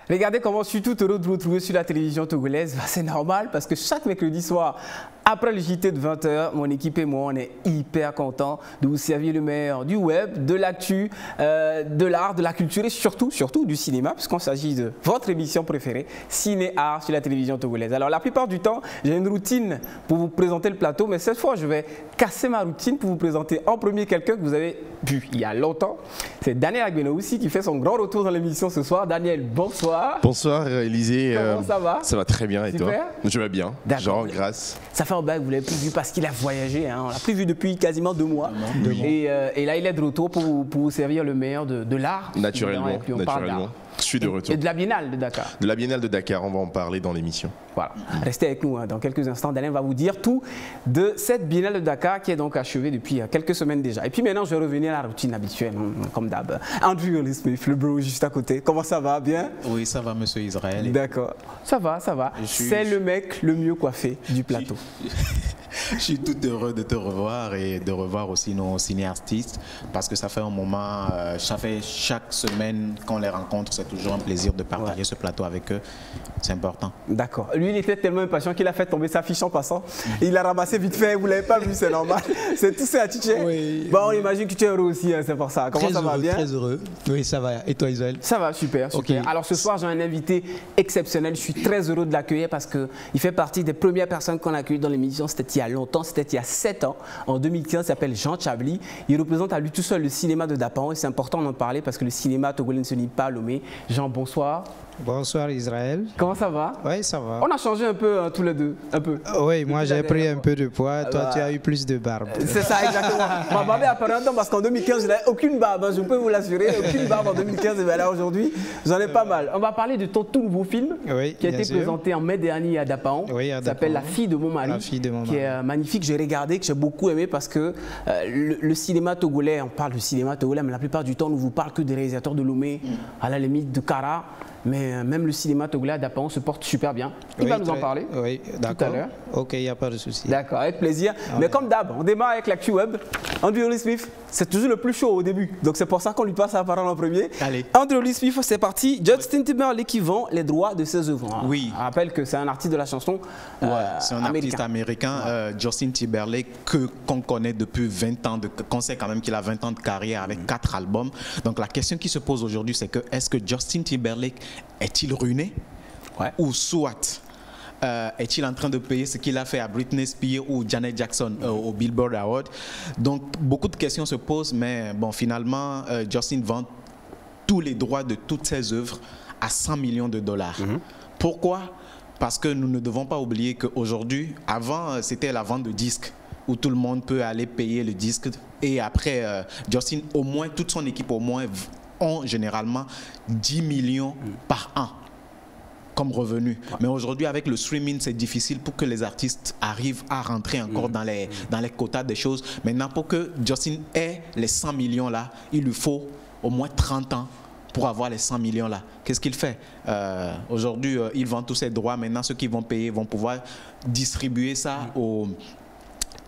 Regardez comment je suis tout heureux de vous retrouver sur la télévision togolaise. C'est normal parce que chaque mercredi soir, après le JT de 20 h, mon équipe et moi, on est hyper contents de vous servir le meilleur du web, de l'actu, de l'art, de la culture et surtout du cinéma, puisqu'on s'agit de votre émission préférée, Ciné-Art sur la télévision togolaise. Alors la plupart du temps, j'ai une routine pour vous présenter le plateau, mais cette fois, je vais casser ma routine pour vous présenter en premier quelqu'un que vous avez vu il y a longtemps. C'est Daniel Agbeno aussi qui fait son grand retour dans l'émission ce soir. Daniel, bonsoir. Bonsoir Élisée. Comment ça va? Ça va très bien et Super. toi? Je vais bien, genre grâce. Ça fait un bail que vous l'avez plus vu parce qu'il a voyagé, hein. On l'a plus vu depuis quasiment 2 mois. Et là il est de retour pour vous servir le meilleur de l'art. Naturellement, Et puis on parle d'art. Je suis de retour. Et de la Biennale de Dakar. De la Biennale de Dakar, on va en parler dans l'émission. Voilà, restez avec nous, hein. Dans quelques instants, Daniel va vous dire tout de cette Biennale de Dakar qui est donc achevée depuis quelques semaines déjà. Et puis maintenant, je vais revenir à la routine habituelle, hein, comme d'hab. Andrew Smith, le bro juste à côté. Comment ça va? Bien? Oui, ça va, monsieur Israël. D'accord. Ça va, ça va. C'est le mec le mieux coiffé du plateau. Je suis tout heureux de te revoir et de revoir aussi nos cinéastistes parce que ça fait un moment, ça fait chaque semaine qu'on les rencontre, c'est toujours un plaisir de partager ce plateau avec eux. C'est important. D'accord. Lui, il était tellement impatient qu'il a fait tomber sa fiche en passant. Il l'a ramassé vite fait, vous ne l'avez pas vu, c'est normal. C'est tout ça à Tché. Oui. Bon, on imagine que tu es heureux aussi, hein, c'est pour ça. Comment ça va? Bien? Très heureux. Oui, ça va. Et toi, Israël? Ça va, super, super. Okay. Alors ce soir, j'ai un invité exceptionnel. Je suis très heureux de l'accueillir parce qu'il fait partie des premières personnes qu'on a accueillies dans l'émission. C'était il y a longtemps, c'était il y a 7 ans. En 2015, il s'appelle Jean Chabli. Il représente à lui tout seul le cinéma de Dapan. Et c'est important d'en parler parce que le cinéma togolais ne se lit pas à Lomé. Jean, bonsoir. Bonsoir Israël. Comment ça va? Oui, ça va. On a changé un peu, hein, tous les deux. Un peu. Oui, moi j'ai pris un peu de poids. Toi, tu as eu plus de barbe. C'est ça, exactement. Ma barbe est apparue un temps parce qu'en 2015, je n'avais aucune barbe. Hein, je peux vous l'assurer. Aucune barbe en 2015. Et bien là, aujourd'hui, j'en ai pas mal. On va parler de ton tout nouveau film qui a été présenté en mai dernier à Dapan. Oui, ça s'appelle La fille de mon mari. La fille de mon mari. Qui est magnifique. J'ai regardé, que j'ai beaucoup aimé parce que le cinéma togolais, on parle du cinéma togolais, mais la plupart du temps, on ne vous parle que des réalisateurs de Lomé, à la limite de Kara. Mais même le cinéma togolais à Dapan se porte super bien. Il va nous en parler tout à l'heure. Ok, il n'y a pas de souci. D'accord, avec plaisir. Mais comme d'hab, on démarre avec l'actu web. Andrew Smith, c'est toujours le plus chaud au début. Donc c'est pour ça qu'on lui passe la parole en premier. Allez. Andrew Smith, c'est parti. Justin Timberlake qui vend les droits de ses œuvres. Oui. On rappelle que c'est un artiste de la chanson c'est un artiste américain, Justin Timberlake, qu'on connaît depuis 20 ans, qu'on sait quand même qu'il a 20 ans de carrière avec 4 albums. Donc la question qui se pose aujourd'hui, c'est que est-ce que Justin Timberlake est-il ruiné? Ou soit est-il en train de payer ce qu'il a fait à Britney Spears ou Janet Jackson au Billboard Award? Donc beaucoup de questions se posent, mais bon, finalement Justin vend tous les droits de toutes ses œuvres à 100 millions de dollars. Pourquoi? Parce que nous ne devons pas oublier qu'aujourd'hui, avant c'était la vente de disques où tout le monde peut aller payer le disque et après Justin, au moins toute son équipe au moins ont généralement 10 millions par an comme revenu. Mais aujourd'hui, avec le streaming, c'est difficile pour que les artistes arrivent à rentrer encore dans les quotas des choses. Maintenant, pour que Justin ait les 100 millions là, il lui faut au moins 30 ans pour avoir les 100 millions là. Qu'est-ce qu'il fait? Aujourd'hui, il vend tous ses droits. Maintenant, ceux qui vont payer vont pouvoir distribuer ça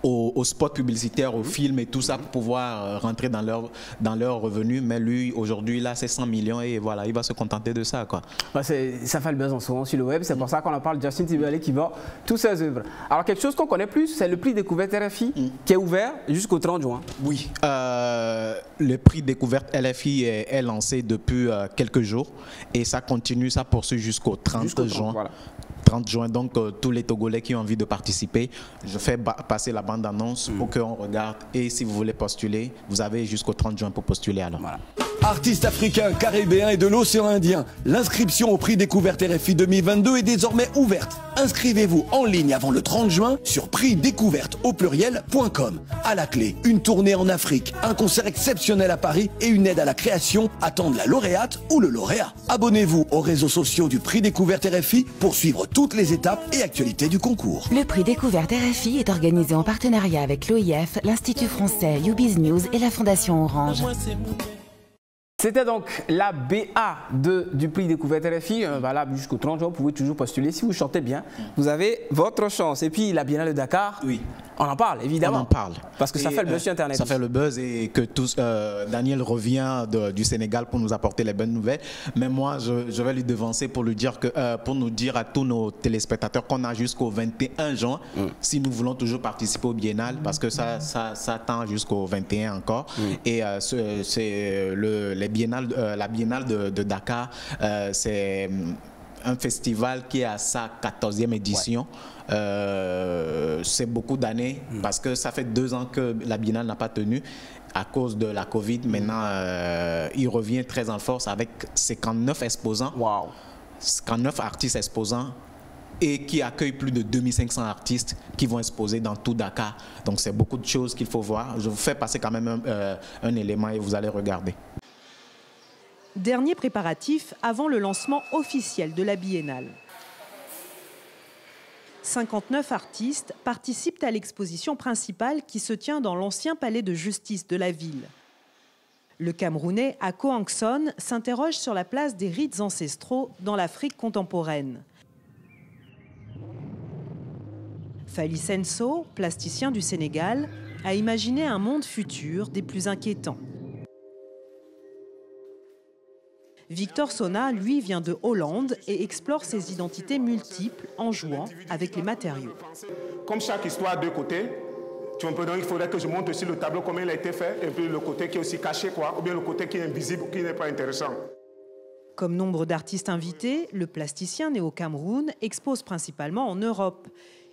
aux spots publicitaires, aux films et tout ça pour pouvoir rentrer dans leur revenu. Mais lui, aujourd'hui, là, c'est 100 millions et voilà, il va se contenter de ça, quoi. Ça fait le buzz en ce moment sur le web. C'est pour ça qu'on en parle de Justin Timberlake qui vend toutes ses œuvres. Alors, quelque chose qu'on connaît plus, c'est le prix Découverte RFI qui est ouvert jusqu'au 30 juin. Oui, le prix Découverte LFI est lancé depuis quelques jours et ça continue, ça poursuit jusqu'au 30 juin. Voilà. 30 juin, donc tous les Togolais qui ont envie de participer, je fais passer la bande-annonce pour qu'on regarde. Et si vous voulez postuler, vous avez jusqu'au 30 juin pour postuler alors. Voilà. Artistes africains, caribéens et de l'océan Indien, l'inscription au prix Découverte RFI 2022 est désormais ouverte. Inscrivez-vous en ligne avant le 30 juin sur prixdécouverte.com. À la clé, une tournée en Afrique, un concert exceptionnel à Paris et une aide à la création attendent la lauréate ou le lauréat. Abonnez-vous aux réseaux sociaux du prix Découverte RFI pour suivre toutes les étapes et actualités du concours. Le prix Découverte RFI est organisé en partenariat avec l'OIF, l'Institut français, YouBiz News et la Fondation Orange. C'était donc la BA du prix Découverte RFI, valable jusqu'au 30 juin. Vous pouvez toujours postuler. Si vous chantez bien, vous avez votre chance. Et puis la Biennale de Dakar, On en parle, évidemment. On en parle. Parce que ça fait le buzz sur Internet. Ça fait le buzz et que Daniel revient du Sénégal pour nous apporter les bonnes nouvelles. Mais moi, je vais lui devancer pour lui dire pour nous dire à tous nos téléspectateurs qu'on a jusqu'au 21 juin si nous voulons toujours participer au biennale, parce que ça tend jusqu'au 21 encore. Et la biennale de Dakar, c'est un festival qui est à sa 14e édition. C'est beaucoup d'années parce que ça fait 2 ans que la biennale n'a pas tenu à cause de la Covid. Maintenant, il revient très en force avec 59 exposants, 59 artistes exposants, et qui accueille plus de 2500 artistes qui vont exposer dans tout Dakar. Donc c'est beaucoup de choses qu'il faut voir. Je vous fais passer quand même un élément et vous allez regarder. Dernier préparatif avant le lancement officiel de la biennale. 59 artistes participent à l'exposition principale qui se tient dans l'ancien palais de justice de la ville. Le Camerounais Ako Ankson s'interroge sur la place des rites ancestraux dans l'Afrique contemporaine. Fally Senso, plasticien du Sénégal, a imaginé un monde futur des plus inquiétants. Victor Sona, lui, vient de Hollande et explore ses identités multiples en jouant avec les matériaux. Comme chaque histoire a 2 côtés, tu comprends, donc il faudrait que je montre aussi le tableau, comment il a été fait, et puis le côté qui est aussi caché, ou bien le côté qui est invisible, qui n'est pas intéressant. Comme nombre d'artistes invités, le plasticien né au Cameroun expose principalement en Europe.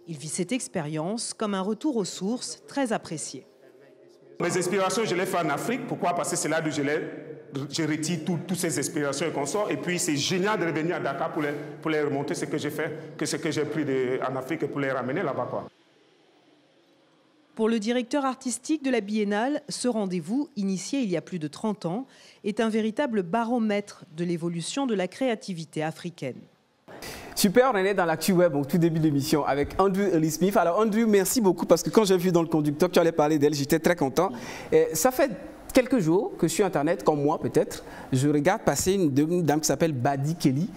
Il vit cette expérience comme un retour aux sources très apprécié. Mes inspirations, je les fais en Afrique. Pourquoi? Parce que c'est là où je retire toutes ces inspirations et consorts. Et puis, c'est génial de revenir à Dakar pour les remonter ce que j'ai fait, ce que j'ai pris en Afrique et pour les ramener là-bas, quoi. Pour le directeur artistique de la Biennale, ce rendez-vous, initié il y a plus de 30 ans, est un véritable baromètre de l'évolution de la créativité africaine. Super, on est dans l'actu web au tout début de l'émission avec Andrew Ellis-Smith. Alors Andrew, merci beaucoup parce que quand j'ai vu dans le conducteur que tu allais parler d'elle, j'étais très content. Et ça fait quelques jours que sur Internet, comme moi peut-être, je regarde passer une dame qui s'appelle Badi Kelly.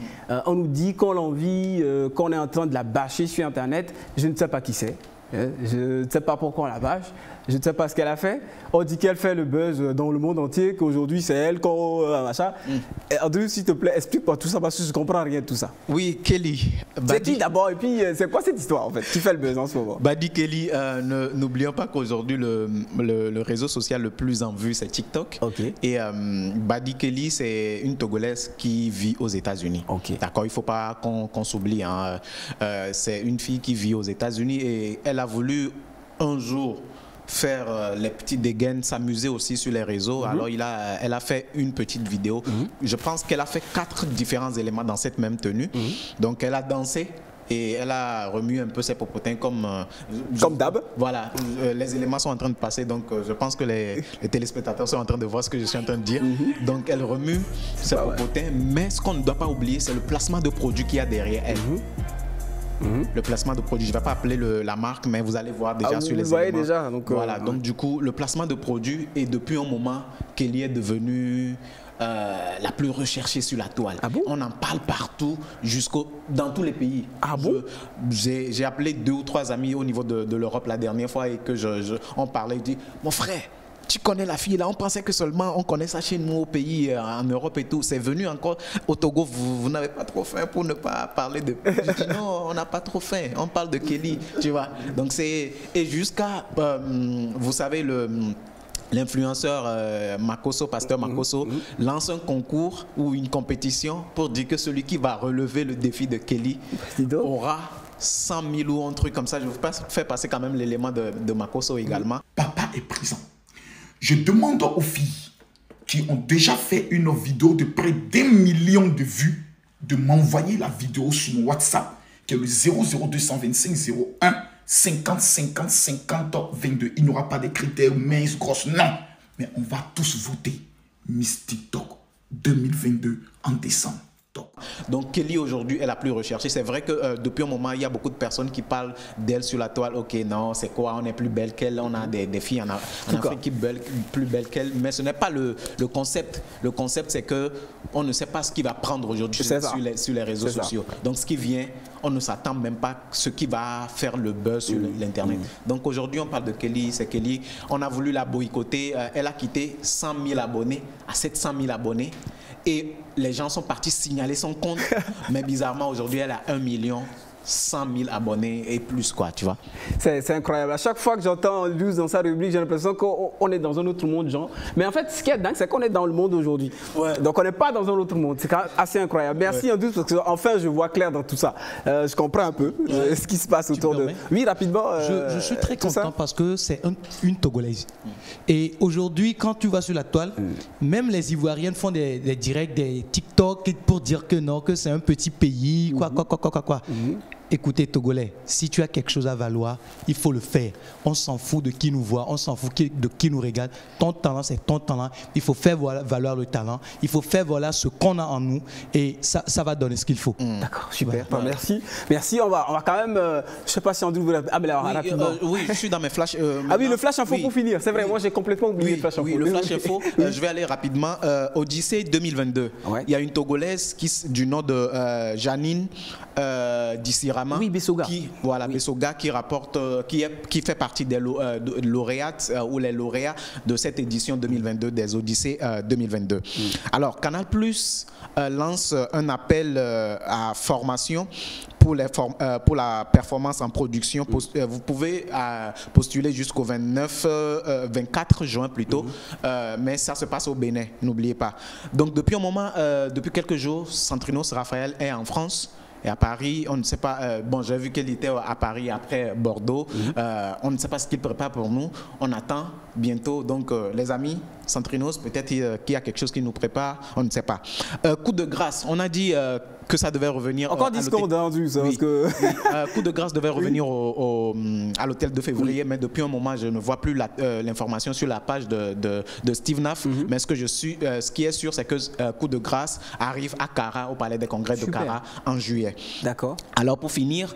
On nous dit qu'on l'envie, qu'on est en train de la bâcher sur Internet. Je ne sais pas qui c'est. Je ne sais pas pourquoi on la bâche. Je ne sais pas ce qu'elle a fait. On dit qu'elle fait le buzz dans le monde entier, qu'aujourd'hui c'est elle, machin. Andrew, s'il te plaît, explique-moi tout ça parce que je ne comprends rien de tout ça. Oui, Kelly. C'est qui d'abord et puis c'est quoi cette histoire en fait qui fait le buzz en ce moment? Badi Kelly, n'oublions pas qu'aujourd'hui le réseau social le plus en vue c'est TikTok. Okay. Et Badi Kelly, c'est une Togolaise qui vit aux États-Unis. Okay. D'accord, il ne faut pas qu'on s'oublie. Hein. C'est une fille qui vit aux États-Unis et elle a voulu un jour faire les petits dégaines, s'amuser aussi sur les réseaux. Alors elle a fait une petite vidéo. Je pense qu'elle a fait 4 différents éléments dans cette même tenue. Donc elle a dansé et elle a remué un peu ses popotins comme d'hab. Voilà, les éléments sont en train de passer, donc je pense que les téléspectateurs sont en train de voir ce que je suis en train de dire. Donc elle remue ses popotins, mais ce qu'on ne doit pas oublier, c'est le placement de produit qu'il y a derrière elle. Le placement de produit, je ne vais pas appeler la marque, mais vous allez voir déjà sur les éléments. Déjà, donc, voilà, donc du coup, le placement de produit est depuis un moment Kelly est devenue la plus recherchée sur la toile. Ah bon? On en parle partout, dans tous les pays. Ah bon? J'ai appelé 2 ou 3 amis au niveau de l'Europe la dernière fois et que on parlait, je dis, mon frère, tu connais la fille là, on pensait que seulement on connaît ça chez nous au pays, en Europe et tout. C'est venu encore au Togo, vous n'avez pas trop faim pour ne pas parler de... Je dis non, on n'a pas trop faim, on parle de Kelly, tu vois. Donc c'est... Et jusqu'à, vous savez, l'influenceur Makosso, Pasteur Makosso, lance un concours ou une compétition pour dire que celui qui va relever le défi de Kelly aura 100 000 ou un truc comme ça. Je vous fais passer quand même l'élément de Makosso également. Papa est présent. Je demande aux filles qui ont déjà fait une vidéo de près d'1 million de vues de m'envoyer la vidéo sur mon WhatsApp qui est le 00225 01 50 50 50 22. Il n'y aura pas de critères minces, grosses, non. Mais on va tous voter Miss TikTok 2022 en décembre. Donc Kelly aujourd'hui est la plus recherchée. C'est vrai que depuis un moment, il y a beaucoup de personnes qui parlent d'elle sur la toile. Ok, non, c'est quoi? On est plus belle qu'elle. On a des filles en Afrique qui sont plus belles qu'elle. Mais ce n'est pas le concept. Le concept, c'est que on ne sait pas ce qui va prendre aujourd'hui sur les réseaux sociaux. Donc ce qui vient, on ne s'attend même pas à ce qui va faire le buzz sur l'Internet. Donc aujourd'hui, on parle de Kelly, c'est Kelly. On a voulu la boycotter. Elle a quitté 100 000 abonnés à 700 000 abonnés. Et les gens sont partis signaler son compte. Mais bizarrement, aujourd'hui, elle a 1 100 000 abonnés et plus, quoi, tu vois. C'est incroyable. À chaque fois que j'entends Luz dans sa rubrique, j'ai l'impression qu'on est dans un autre monde, genre. Mais en fait, ce qui est dingue, c'est qu'on est dans le monde aujourd'hui. Ouais. Donc, on n'est pas dans un autre monde. C'est quand même assez incroyable. Merci, Andrews, parce que enfin, je vois clair dans tout ça. Je comprends un peu ce qui se passe autour de... Oui, rapidement. Je suis très content parce que c'est une Togolaise. Et aujourd'hui, quand tu vas sur la toile, même les Ivoiriennes font des directs, des TikTok pour dire que non, que c'est un petit pays, quoi. Écoutez, Togolais, si tu as quelque chose à valoir, il faut le faire. On s'en fout de qui nous voit, on s'en fout de qui nous regarde. Ton talent, c'est ton talent. Il faut faire valoir le talent. Il faut faire valoir ce qu'on a en nous et ça va donner ce qu'il faut. D'accord, super. Voilà. Merci. Merci. On va quand même... je ne sais pas si Andrew veut... Ah, mais là, rapidement. Oui, je suis dans mes flashs. Ah oui, le flash info pour finir. C'est vrai, moi j'ai complètement oublié le flash info. Oui, le flash info. Je vais aller rapidement. Odyssée 2022. Ouais. Il y a une Togolaise du nom de Janine Dissirama. Oui, Bessoga. Bessoga qui rapporte, qui fait partie des lauréates ou les lauréats de cette édition 2022 des Odyssées 2022. Alors, Canal+ lance un appel à formation pour la performance en production. Vous pouvez postuler jusqu'au 24 juin plutôt, mais ça se passe au Bénin, n'oubliez pas. Donc depuis un moment, depuis quelques jours, Centrinos Raphaël est en France. Et à Paris, on ne sait pas, bon, j'ai vu qu'elle était à Paris après Bordeaux, on ne sait pas ce qu'il prépare pour nous, on attend bientôt, donc les amis, Centrinos, peut-être qu'il y a quelque chose qui nous prépare, on ne sait pas. Coup de grâce, on a dit que ça devait revenir... Encore 10 secondes, coup de grâce devait revenir à l'hôtel de février, mais depuis un moment, je ne vois plus l'information sur la page de Steve Naff, mais ce qui est sûr, c'est que coup de grâce arrive à Cara, au Palais des Congrès de Cara, en juillet. D'accord. Alors pour finir,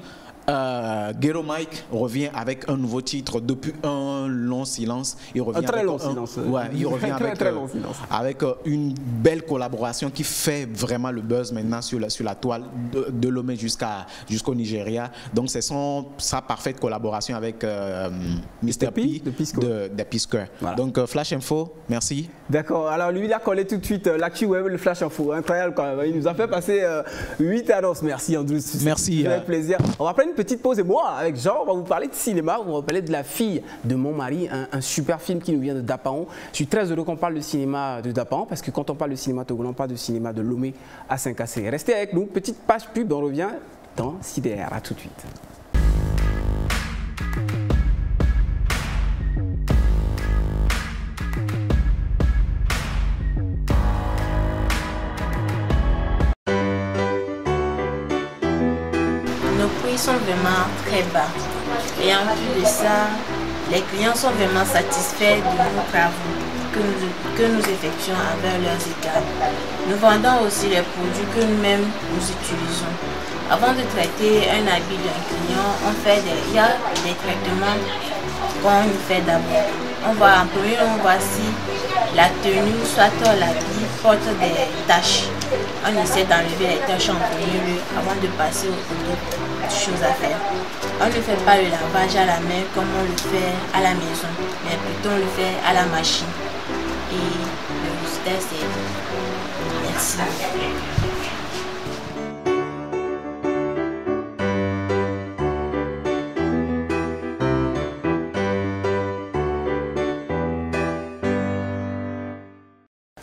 Ghetto Mike revient avec un nouveau titre depuis un long silence. Il revient il revient avec une belle collaboration qui fait vraiment le buzz maintenant sur la toile de Lomé jusqu'au Nigeria. Donc c'est sa parfaite collaboration avec Mr. P de P-Square. Voilà. Donc Flash Info, merci. D'accord, alors lui il a collé tout de suite l'actu web, le Flash Info, incroyable quand même. Il nous a fait passer 8 annonces. Merci Andrews. Merci. Avec plaisir. On va prendre une petite pause et moi, avec Jean, on va vous parler de cinéma, on va parler de La fille de mon mari, un super film qui nous vient de Dapaon. Je suis très heureux qu'on parle de cinéma de Dapaon parce que quand on parle de cinéma togolais, on parle de cinéma de Lomé à Saint-Cassé. Restez avec nous, petite page pub, on revient dans CDR. À tout de suite. Sont vraiment très bas et en plus de ça, les clients sont vraiment satisfaits de nos travaux que nous effectuons envers leurs états. Nous vendons aussi les produits que nous-mêmes nous utilisons. Avant de traiter un habit d'un client, il y a des traitements qu'on fait d'abord. On va en premier, on voit si la tenue, soit l'habit, porte des taches. On essaie d'enlever les taches en premier lieu avant de passer aux autres choses à faire. On ne fait pas le lavage à la main comme on le fait à la maison, mais plutôt on le fait à la machine. Et le résultat c'est merci.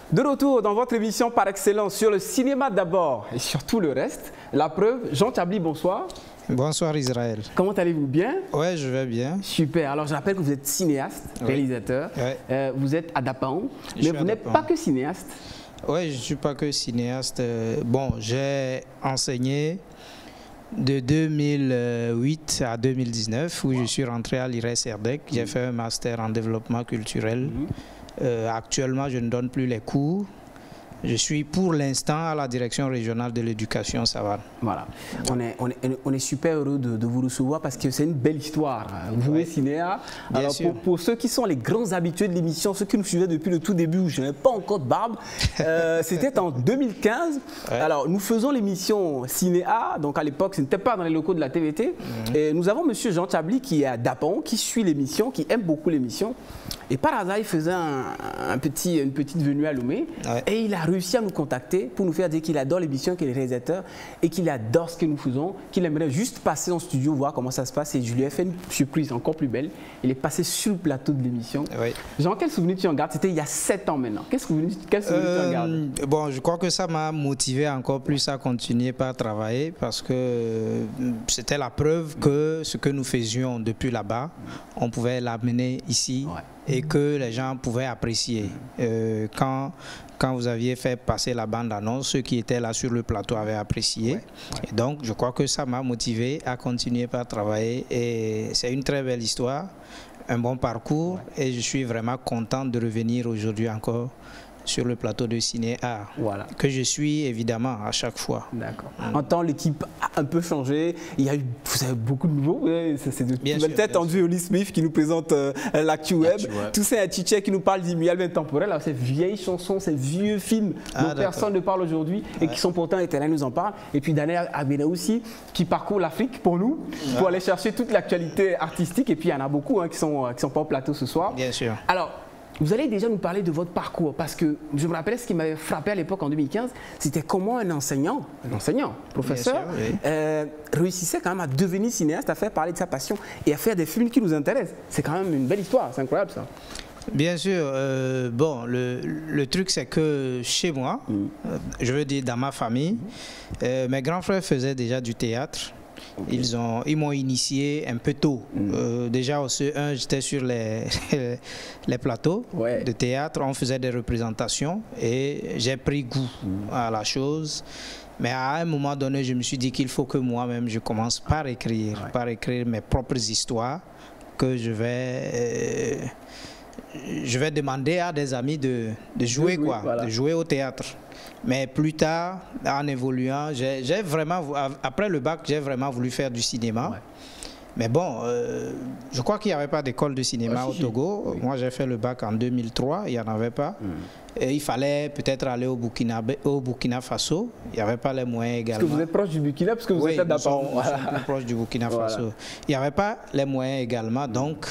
De retour dans votre émission par excellence sur le cinéma d'abord et sur tout le reste. La preuve, Jean Chabli, bonsoir. Bonsoir Israël. Comment allez-vous? Bien? Ouais, je vais bien. Super. Alors je rappelle que vous êtes cinéaste, réalisateur. Ouais. Vous êtes à Dapaon, mais vous n'êtes pas que cinéaste. Oui, je ne suis pas que cinéaste. Bon, j'ai enseigné de 2008 à 2019 où je suis rentré à l'IRES Erdec. J'ai fait un master en développement culturel. Actuellement, je ne donne plus les cours. Je suis pour l'instant à la direction régionale de l'éducation Savane. Voilà. On est super heureux de vous recevoir parce que c'est une belle histoire. Vous êtes cinéa. Alors pour ceux qui sont les grands habitués de l'émission, ceux qui nous suivaient depuis le tout début où je n'avais pas encore de barbe, c'était en 2015. Ouais. Alors nous faisons l'émission Cinéa, donc à l'époque ce n'était pas dans les locaux de la TVT. Et nous avons monsieur Jean Chabli qui est à Dapon, qui suit l'émission, qui aime beaucoup l'émission. Et par hasard, il faisait une petite venue à Lomé et il a réussi à nous contacter pour nous faire dire qu'il adore l'émission, qu'il est réalisateur et qu'il adore ce que nous faisons, qu'il aimerait juste passer en studio, voir comment ça se passe. Et je lui ai fait une surprise encore plus belle. Il est passé sur le plateau de l'émission. Oui. Jean, quel souvenir tu en gardes? C'était il y a 7 ans maintenant. Quel souvenir tu en gardes? Bon, je crois que ça m'a motivé encore plus à continuer par travailler parce que c'était la preuve que ce que nous faisions depuis là-bas, on pouvait l'amener ici. Ouais. Et que les gens pouvaient apprécier. Quand vous aviez fait passer la bande-annonce, ceux qui étaient là sur le plateau avaient apprécié. Ouais. Et donc, je crois que ça m'a motivé à continuer par travailler. Et c'est une très belle histoire, un bon parcours. Et je suis vraiment content de revenir aujourd'hui encore sur le plateau de Ciné-Art, que je suis évidemment à chaque fois. D'accord. En temps, l'équipe a un peu changé. Il y a eu, vous avez beaucoup de nouveaux. C'est peut-être Andrew Oli Smith qui nous présente l'actu web. Tous ces Atiché qui nous parlent d'immuable intemporel. Ces vieilles chansons, ces vieux films dont personne ne parle aujourd'hui et qui sont pourtant éternels, nous en parlent. Et puis Daniel Abena aussi qui parcourt l'Afrique pour nous, pour aller chercher toute l'actualité artistique. Et puis il y en a beaucoup qui sont pas au plateau ce soir. Bien sûr. Alors, vous allez déjà nous parler de votre parcours, parce que je me rappelle ce qui m'avait frappé à l'époque en 2015, c'était comment un enseignant, professeur, réussissait quand même à devenir cinéaste, à faire parler de sa passion et à faire des films qui nous intéressent. C'est quand même une belle histoire, c'est incroyable ça. Bien sûr, bon, le truc c'est que chez moi, je veux dire dans ma famille, mes grands frères faisaient déjà du théâtre. Ils m'ont initié un peu tôt. Déjà au CE1, j'étais sur les plateaux de théâtre, on faisait des représentations et j'ai pris goût à la chose. Mais à un moment donné, je me suis dit qu'il faut que moi-même je commence par écrire mes propres histoires que je vais demander à des amis de jouer, de jouer au théâtre. Mais plus tard, en évoluant, j'ai vraiment, après le bac, j'ai vraiment voulu faire du cinéma. Mais bon, je crois qu'il n'y avait pas d'école de cinéma au Togo. Moi, j'ai fait le bac en 2003, il n'y en avait pas. Et il fallait peut-être aller au Burkina Faso. Il n'y avait pas les moyens également. Parce que vous êtes proche du Burkina, parce que vous êtes d'abord. Nous sommes plus proche du Burkina Faso. Il n'y avait pas les moyens également, donc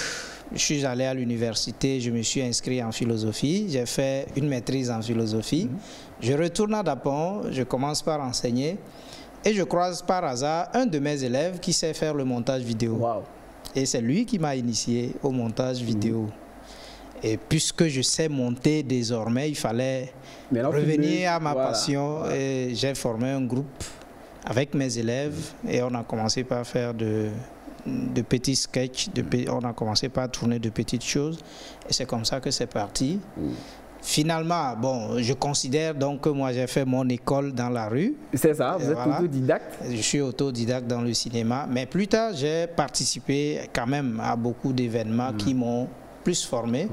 je suis allé à l'université, je me suis inscrit en philosophie, j'ai fait une maîtrise en philosophie. Je retourne à Dapon, je commence par enseigner et je croise par hasard un de mes élèves qui sait faire le montage vidéo. Et c'est lui qui m'a initié au montage vidéo. Et puisque je sais monter désormais, il fallait revenir à ma passion. Et j'ai formé un groupe avec mes élèves et on a commencé par faire de petits sketchs, on a commencé par tourner de petites choses et c'est comme ça que c'est parti. Finalement, bon, je considère donc que moi j'ai fait mon école dans la rue. C'est ça, vous êtes autodidacte? Je suis autodidacte dans le cinéma, mais plus tard j'ai participé quand même à beaucoup d'événements qui m'ont plus formé.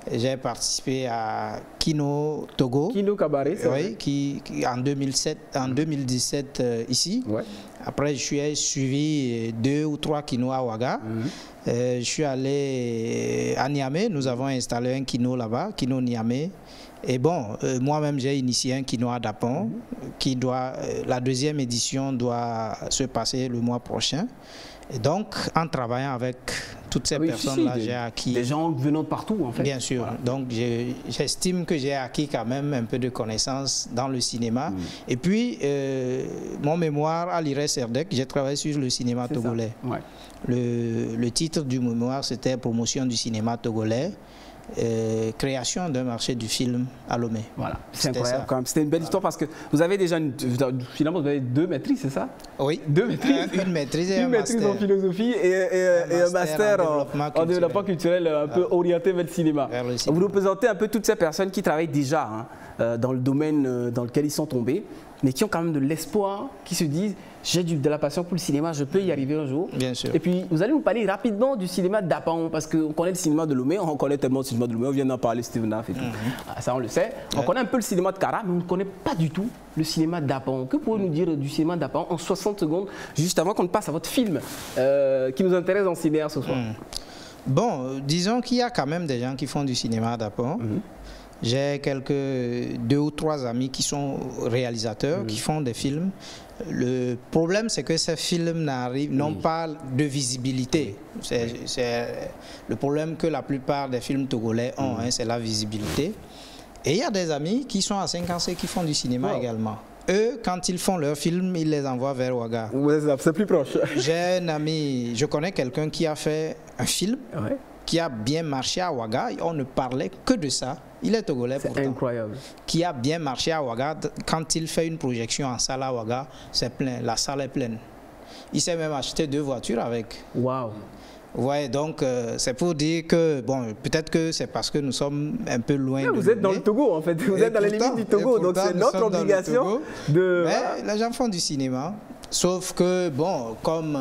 J'ai participé à Kino Togo. Kino Cabaret, c'est qui en 2017 ici. Après, je suis suivi 2 ou 3 kinos à Ouaga. Je suis allé à Niamey. Nous avons installé un kino là-bas, Kino Niamey. Et bon, moi-même, j'ai initié un kino à Dapon, qui la 2e édition doit se passer le mois prochain. Et donc, en travaillant avec toutes ces personnes-là, j'ai acquis... Des gens venant de partout, en fait. Bien sûr. Donc, j'estime que j'ai acquis quand même un peu de connaissances dans le cinéma. Et puis, mon mémoire à l'IRES Erdec, j'ai travaillé sur le cinéma togolais. Le titre du mémoire, c'était « Promotion du cinéma togolais ». Création d'un marché du film à Lomé. Voilà, c'est incroyable quand même. C'était une belle histoire parce que vous avez déjà, finalement, vous avez 2 maîtrises, c'est ça? Oui. 2 maîtrises. Une maîtrise et une maîtrise en philosophie et un master en développement culturel un peu orienté vers le cinéma. Vous nous présentez un peu toutes ces personnes qui travaillent déjà dans le domaine dans lequel ils sont tombés, mais qui ont quand même de l'espoir, qui se disent, j'ai de la passion pour le cinéma, je peux y arriver un jour. Bien sûr. Et puis, vous allez nous parler rapidement du cinéma d'Apaon, parce qu'on connaît le cinéma de Lomé, on connaît tellement le cinéma de Lomé, on vient d'en parler, Steven Naff et tout. Ça, on le sait. On connaît un peu le cinéma de Kara, mais on ne connaît pas du tout le cinéma d'Apaon. Que pouvez-vous nous dire du cinéma d'Apaon en 60 secondes, juste avant qu'on ne passe à votre film qui nous intéresse dans Cinéaire ce soir? Bon, disons qu'il y a quand même des gens qui font du cinéma d'Apaon. J'ai 2 ou 3 amis qui sont réalisateurs, qui font des films. Le problème, c'est que ces films n'ont pas de visibilité. C'est le problème que la plupart des films togolais ont, c'est la visibilité. Et il y a des amis qui sont à Saint-Cancé qui font du cinéma également. Eux, quand ils font leurs films, ils les envoient vers Ouaga. Ouais, c'est plus proche. J'ai un ami, je connais quelqu'un qui a fait un film qui a bien marché à Ouaga. On ne parlait que de ça. Il est togolais pourtant. C'est incroyable. Qui a bien marché à Ouaga. Quand il fait une projection en salle à Ouaga, c'est plein. La salle est pleine. Il s'est même acheté 2 voitures avec. Waouh. Ouais, donc c'est pour dire que, bon, peut-être que c'est parce que nous sommes un peu loin de... Vous êtes dans le Togo, en fait. Vous êtes dans les limites du Togo, donc c'est notre obligation de... Mais les gens font du cinéma. Sauf que, bon, comme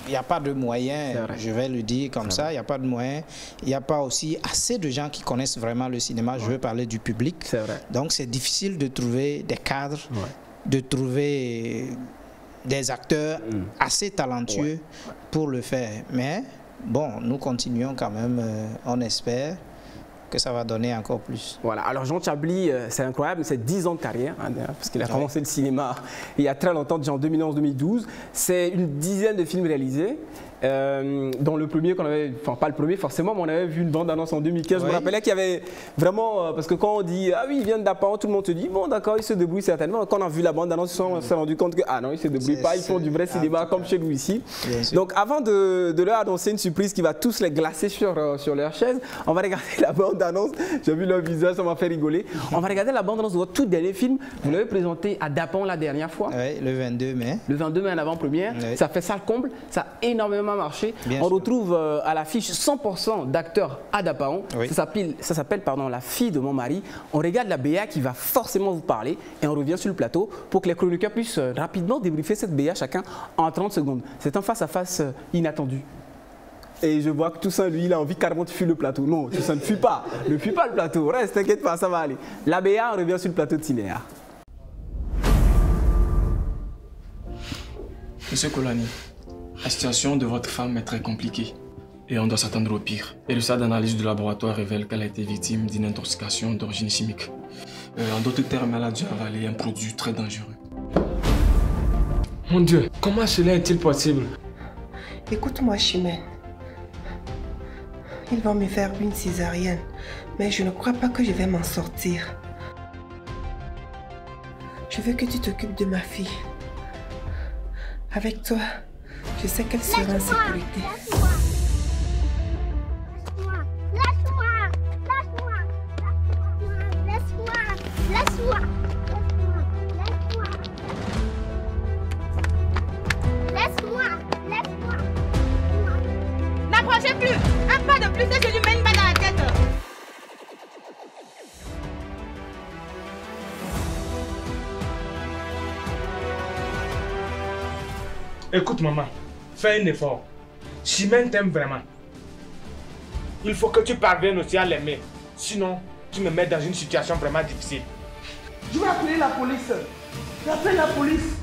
il n'y a pas de moyens, je vais le dire comme ça, il n'y a pas de moyens, il n'y a pas aussi assez de gens qui connaissent vraiment le cinéma, je veux parler du public. C'est vrai. Donc c'est difficile de trouver des cadres, de trouver des acteurs assez talentueux pour le faire. Mais bon, nous continuons quand même, on espère que ça va donner encore plus. Voilà, alors Jean Chablis, c'est incroyable, c'est 10 ans de carrière, parce qu'il a commencé le cinéma il y a très longtemps, déjà en 2011-2012. C'est une dizaine de films réalisés. Dans le premier qu'on avait, enfin pas le premier forcément, mais on avait vu une bande-annonce en 2015. Je me rappelais qu'il y avait vraiment, parce que quand on dit ah oui, il vient d'Apaon, tout le monde se dit bon d'accord, il se débrouille certainement. Quand on a vu la bande-annonce, on s'est rendu compte que ah non, il se débrouille pas, ils font du vrai cinéma comme chez nous ici. Donc avant de leur annoncer une surprise qui va tous les glacer sur leur chaise, on va regarder la bande-annonce. J'ai vu leur visage, ça m'a fait rigoler. On va regarder la bande-annonce de votre tout dernier film. Vous l'avez présenté à Dapan la dernière fois. Oui, le 22 mai. Le 22 mai en avant-première. Ça fait salle comble, ça a énormément marché. On retrouve à l'affiche 100% d'acteurs à Dapaon. Ça s'appelle La fille de mon mari. On regarde la BA qui va forcément vous parler et on revient sur le plateau pour que les chroniqueurs puissent rapidement débriefer cette BA chacun en 30 secondes. C'est un face-à-face inattendu. Et je vois que Toussaint, lui, il a envie carrément de fuir le plateau. Non, Toussaint, ne fuis pas. Ne fuis pas le plateau. Reste, t'inquiète pas, ça va aller. La BA, on revient sur le plateau de Cinéaire. Monsieur Kolani, la situation de votre femme est très compliquée et on doit s'attendre au pire. Et le stade d'analyse du laboratoire révèle qu'elle a été victime d'une intoxication d'origine chimique. En d'autres termes, elle a dû avaler un produit très dangereux. Mon Dieu, comment cela est-il possible? Écoute-moi, Chimène. Ils vont me faire une césarienne, mais je ne crois pas que je vais m'en sortir. Je veux que tu t'occupes de ma fille. Avec toi, je sais qu'elle sera en sécurité. Laisse-moi. N'approchez plus. Un pas de plus et je lui mets une balle dans la tête. Écoute maman, fais un effort. Chimène t'aime vraiment. Il faut que tu parviennes aussi à l'aimer. Sinon, tu me mets dans une situation vraiment difficile. Je vais appeler la police. J'appelle la police.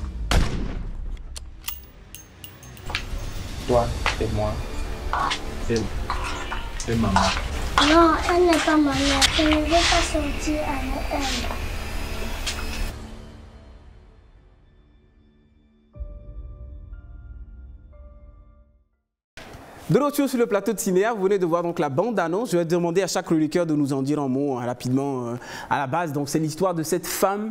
Toi et moi, elle et maman. Non, elle n'est pas ma mère. Je ne veux pas sortir avec elle. De retour sur le plateau de Cinéaire, vous venez de voir donc la bande-annonce. Je vais demander à chaque chroniqueur de nous en dire un mot rapidement à la base. Donc c'est l'histoire de cette femme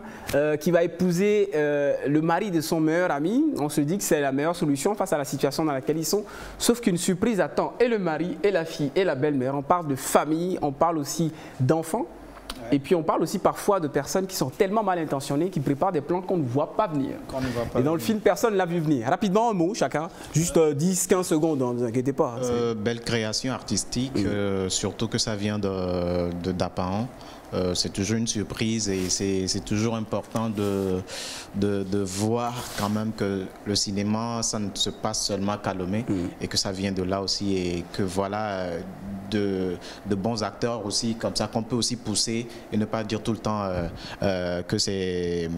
qui va épouser le mari de son meilleur ami. On se dit que c'est la meilleure solution face à la situation dans laquelle ils sont. Sauf qu'une surprise attend et le mari, et la fille, et la belle-mère. On parle de famille, on parle aussi d'enfants. Et puis on parle aussi parfois de personnes qui sont tellement mal intentionnées qui préparent des plans qu'on ne voit pas venir. Et dans le film, personne ne l'a vu venir. Rapidement, un mot chacun, juste 10-15 secondes, ne vous inquiétez pas. Belle création artistique, surtout que ça vient de Dapaon. c'est toujours une surprise et c'est toujours important de voir quand même que le cinéma, ça ne se passe seulement qu'à Lomé et que ça vient de là aussi et que voilà, de bons acteurs aussi, comme ça qu'on peut aussi pousser et ne pas dire tout le temps que c'est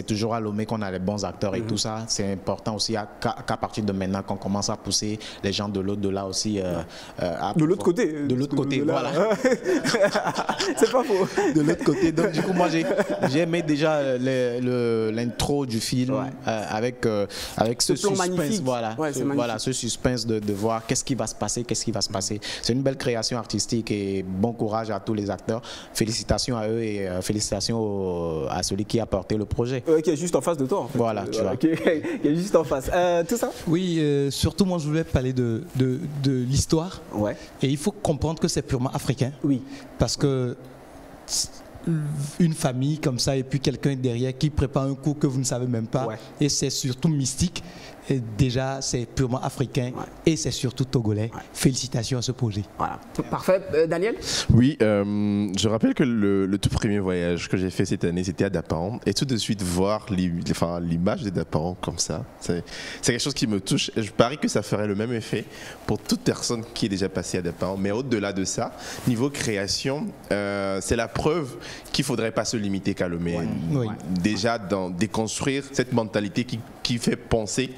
toujours à Lomé qu'on a les bons acteurs et tout ça. C'est important aussi qu'à partir de maintenant qu'on commence à pousser les gens de l'au-delà aussi. De l'autre côté. De l'autre côté, voilà. C'est pas faux. De l'autre côté. Donc du coup, moi j'ai aimé déjà l'intro du film avec ce suspense. Voilà, voilà, ce suspense de voir qu'est-ce qui va se passer, C'est une belle création artistique et bon courage à tous les acteurs. Félicitations à eux et félicitations à celui qui a porté le projet. Qui est juste en face de toi. En fait. Voilà, tu vois. Qui est juste en face. Tout ça? Oui, surtout moi je voulais parler de l'histoire. Ouais. Et il faut comprendre que c'est purement africain. Oui. Parce que une famille comme ça et puis quelqu'un derrière qui prépare un coup que vous ne savez même pas. Ouais. Et c'est surtout mystique. Et déjà, c'est purement africain et c'est surtout togolais. Félicitations à ce projet. Voilà. Parfait. Daniel? Oui, je rappelle que le tout premier voyage que j'ai fait cette année, c'était à Dapan. Et tout de suite, voir l'image de Dapan comme ça, c'est quelque chose qui me touche. Je parie que ça ferait le même effet pour toute personne qui est déjà passée à Dapan. Mais au-delà de ça, niveau création, c'est la preuve qu'il ne faudrait pas se limiter qu'à Lomé. Déjà, déconstruire cette mentalité qui fait penser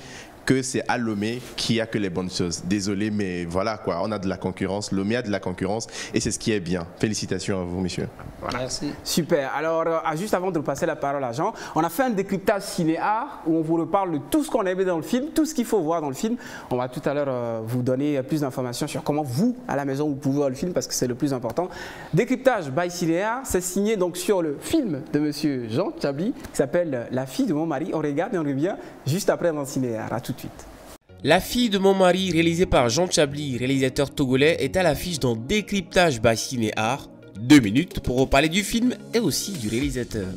que c'est à Lomé qu'il n'y a que les bonnes choses. Désolé, mais voilà quoi, on a de la concurrence, Lomé a de la concurrence et c'est ce qui est bien. Félicitations à vous, messieurs. Voilà. Merci. Super. Alors, juste avant de passer la parole à Jean, on a fait un décryptage ciné-art où on vous reparle de tout ce qu'on a aimé dans le film, tout ce qu'il faut voir dans le film. On va tout à l'heure vous donner plus d'informations sur comment vous, à la maison, vous pouvez voir le film parce que c'est le plus important. Décryptage by ciné-art, c'est signé donc sur le film de monsieur Jean Tchabli qui s'appelle La fille de mon mari. On regarde et on revient juste après dans ciné-art. À tout de suite. La fille de mon mari, réalisé par Jean Tchabli, réalisateur togolais, est à l'affiche dans Décryptage by ciné-art. 2 minutes pour reparler du film et aussi du réalisateur.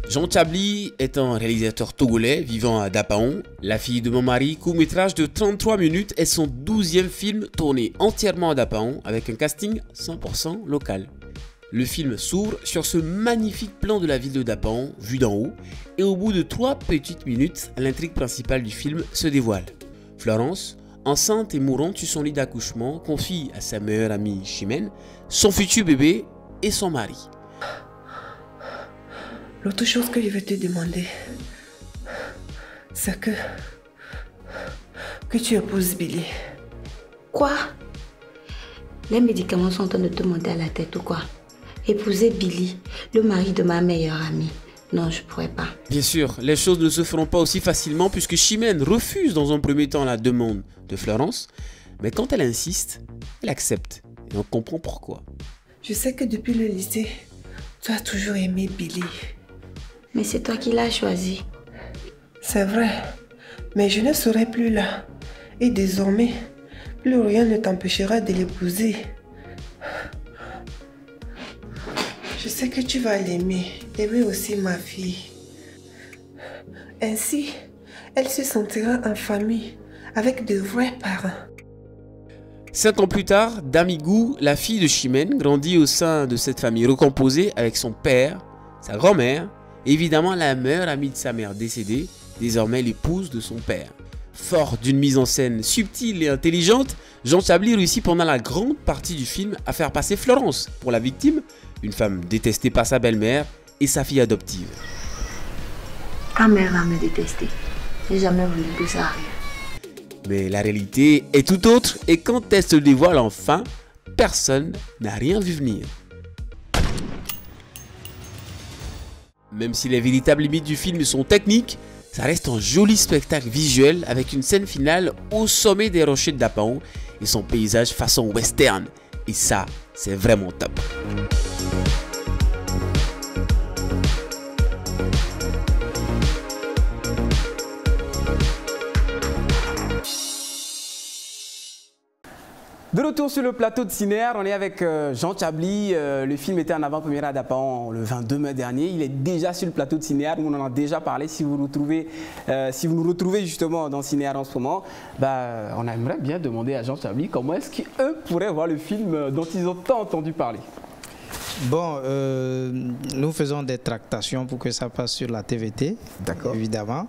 Jean Tchabli est un réalisateur togolais vivant à Dapaon. La fille de mon mari, court-métrage de 33 minutes, est son 12e film tourné entièrement à Dapaon avec un casting 100% local. Le film s'ouvre sur ce magnifique plan de la ville de Dapaon, vu d'en haut, et au bout de 3 petites minutes, l'intrigue principale du film se dévoile. Florence, enceinte et mourante sur son lit d'accouchement, confie à sa meilleure amie Chimène son futur bébé et son mari. L'autre chose que je vais te demander, c'est que tu épouses Billy. Quoi? Les médicaments sont en train de te monter à la tête ou quoi? Épouser Billy, le mari de ma meilleure amie. Non, je pourrais pas. Bien sûr, les choses ne se feront pas aussi facilement puisque Chimène refuse dans un premier temps la demande de Florence. Mais quand elle insiste, elle accepte. Et on comprend pourquoi. Je sais que depuis le lycée, tu as toujours aimé Billy. Mais c'est toi qui l'as choisi. C'est vrai, mais je ne serai plus là. Et désormais, plus rien ne t'empêchera de l'épouser. Je sais que tu vas l'aimer, aimer aussi ma fille. Ainsi, elle se sentira en famille, avec de vrais parents. 5 ans plus tard, Damigou, la fille de Chimène, grandit au sein de cette famille recomposée avec son père, sa grand-mère, et évidemment la meilleure amie de sa mère décédée, désormais l'épouse de son père. Fort d'une mise en scène subtile et intelligente, Jean Tchabli réussit pendant la grande partie du film à faire passer Florence pour la victime, une femme détestée par sa belle-mère et sa fille adoptive. Ta mère va me détester. J'ai jamais voulu que ça arrive. Mais la réalité est tout autre et quand elle se dévoile enfin, personne n'a rien vu venir. Même si les véritables limites du film sont techniques, ça reste un joli spectacle visuel avec une scène finale au sommet des rochers de Dapaon et son paysage façon western. Et ça, c'est vraiment top. De retour sur le plateau de Cinéar, on est avec Jean Tchabli. Le film était en avant-première à Dapaon le 22 mai dernier. Il est déjà sur le plateau de Cinéar, on en a déjà parlé. Si vous nous retrouvez justement dans Cinéar en ce moment, on aimerait bien demander à Jean Tchabli comment est-ce qu'eux pourraient voir le film dont ils ont tant entendu parler. Bon, nous faisons des tractations pour que ça passe sur la TVT, évidemment.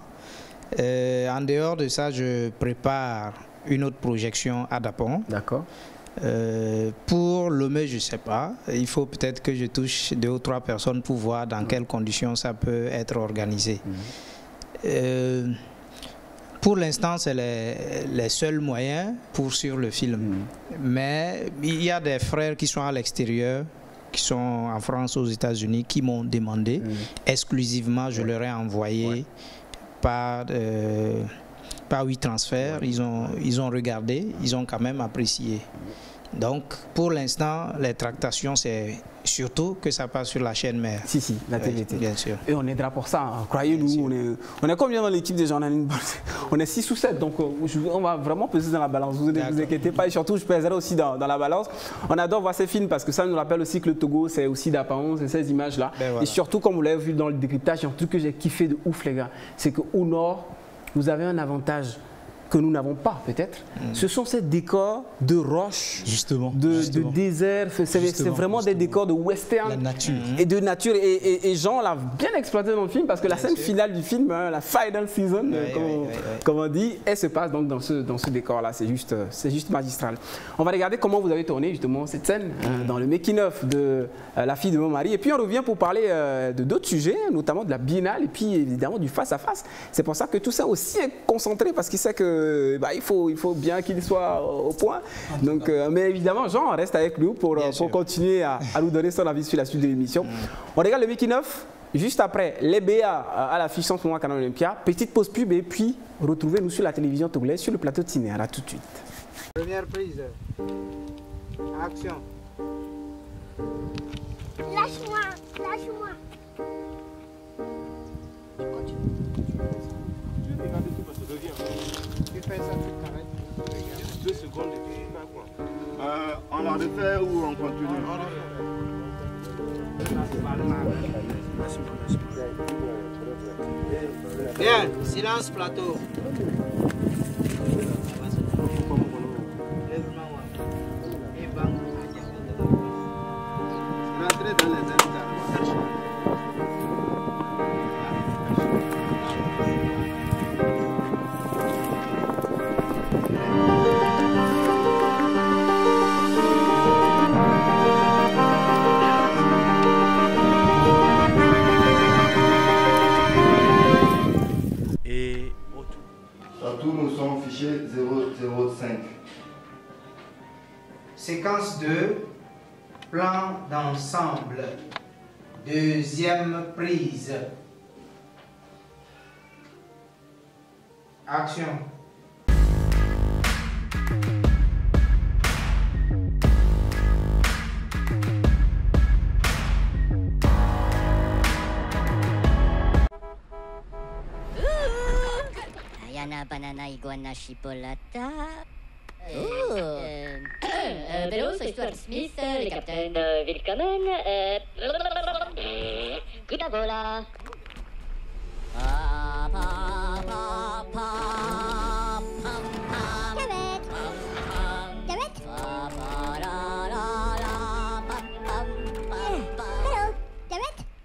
En dehors de ça, je prépare une autre projection à Dapaon. D'accord. Pour Lomé, je ne sais pas. Il faut peut-être que je touche 2 ou 3 personnes pour voir dans quelles conditions ça peut être organisé. Pour l'instant, c'est les seuls moyens pour suivre le film. Mais il y a des frères qui sont à l'extérieur, qui sont en France, aux États-Unis, qui m'ont demandé exclusivement, je leur ai envoyé par 8 transferts, ils ont regardé, ils ont quand même apprécié. Donc, pour l'instant, les tractations, c'est surtout que ça passe sur la chaîne mère. Si, la TVT. Bien sûr. Et on aidera pour ça, hein. Croyez-nous, on est combien dans l'équipe déjà? On est 6 ou 7, donc on va vraiment peser dans la balance. Vous ne vous inquiétez pas, et surtout, je pèserai aussi dans la balance. On adore voir ces films parce que ça nous rappelle aussi que le Togo, c'est aussi Dapaon, c'est ces images-là. Voilà. Et surtout, comme vous l'avez vu dans le décryptage, un truc que j'ai kiffé de ouf, les gars, c'est qu'au nord, vous avez un avantage que nous n'avons pas peut-être. Ce sont ces décors de roches, de désert. C'est vraiment des décors de western. La nature. Et de nature. Et Jean l'a bien exploité dans le film parce que la scène finale du film, la final season, comme on dit, elle se passe donc dans ce décor-là. C'est juste magistral. On va regarder comment vous avez tourné justement cette scène dans le making-of de La fille de mon mari. Et puis on revient pour parler de d'autres sujets, notamment de la biennale et puis évidemment du face-à-face. C'est pour ça que tout ça aussi est concentré parce qu'il sait que il faut bien qu'il soit au point. Donc, mais évidemment, Jean reste avec nous pour continuer à nous donner son avis sur la suite de l'émission. On regarde le making-of juste après les BA à l'affiche en ce moment à Canal Olympia. Petite pause pub et puis retrouvez-nous sur la télévision togolaise sur le plateau de Cinéar. À tout de suite. Première prise. Action. Lâche-moi, lâche-moi. Tu fais ça, tu t'arrêtes. 2 secondes et puis quoi. On la refait ou on continue? Bien, silence plateau. Rentrez dans les internes. Nous sommes fichier 005. Séquence 2, plan d'ensemble. Deuxième prise. Action. Banana iguana chipolata. Vélo, c'est Stuart Smith, les capitaines Vilkanen. Kutavola.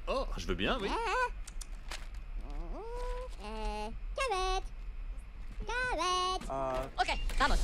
Oh, je veux bien, oui. Ok, vamos.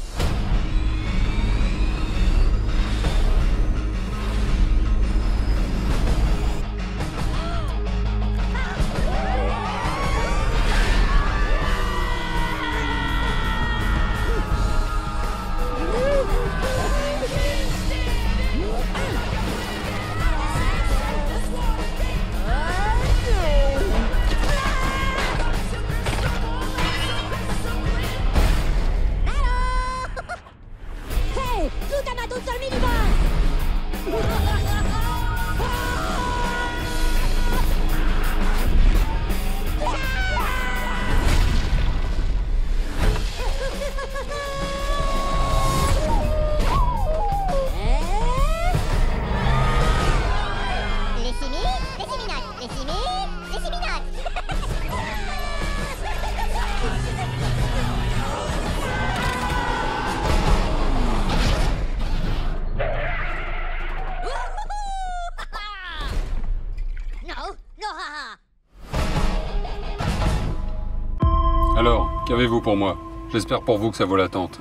Alors, qu'avez-vous pour moi? J'espère pour vous que ça vaut l'attente.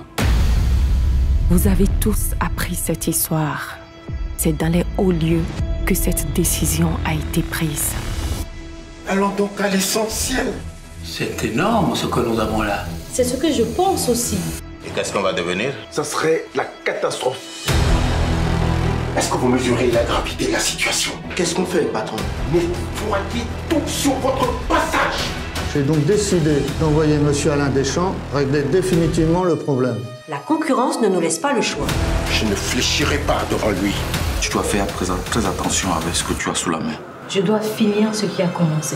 Vous avez tous appris cette histoire. C'est dans les hauts lieux que cette décision a été prise. Allons donc à l'essentiel. C'est énorme ce que nous avons là. C'est ce que je pense aussi. Et qu'est-ce qu'on va devenir? Ça serait la catastrophe. Est-ce que vous mesurez la gravité de la situation? Qu'est-ce qu'on fait, patron? Mais vous ratez tout sur votre passage. J'ai donc décidé d'envoyer M. Alain Deschamps régler définitivement le problème. La concurrence ne nous laisse pas le choix. Je ne fléchirai pas devant lui. Tu dois faire très attention avec ce que tu as sous la main. Je dois finir ce qui a commencé.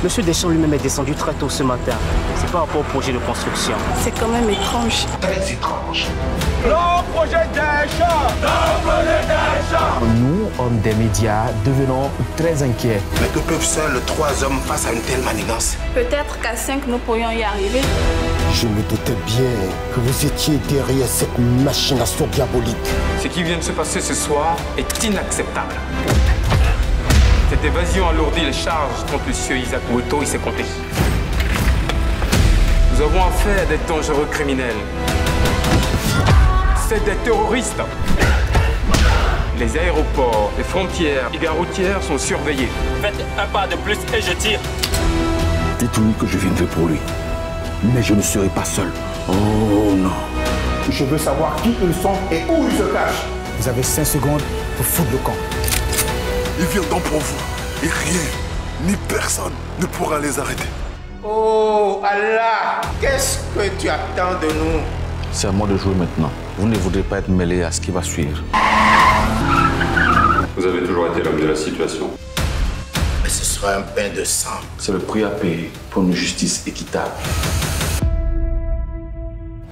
Monsieur Deschamps lui-même est descendu très tôt ce matin. C'est pas rapport au projet de construction. C'est quand même étrange. Très étrange. Le projet Deschamps! Le projet Deschamps! Nous, hommes des médias, devenons très inquiets. Mais que peuvent seuls 3 hommes face à une telle manigance? Peut-être qu'à 5, nous pourrions y arriver. Je me doutais bien que vous étiez derrière cette machination diabolique. Ce qui vient de se passer ce soir est inacceptable. Cette évasion alourdit les charges contre M. Isaac Moto et ses complices. Nous avons affaire à des dangereux criminels. C'est des terroristes. Les aéroports, les frontières, les gares routières sont surveillées. Faites un pas de plus et je tire. Dites-lui que je viendrai pour lui. Mais je ne serai pas seul. Oh non. Je veux savoir qui ils sont et où ils se cachent. Vous avez 5 secondes pour foutre le camp. Ils viendront pour vous. Et rien, ni personne ne pourra les arrêter. Oh Allah, qu'est-ce que tu attends de nous? C'est à moi de jouer maintenant. Vous ne voudrez pas être mêlé à ce qui va suivre. Vous avez toujours été l'homme de la situation. Mais ce sera un bain de sang. C'est le prix à payer pour une justice équitable.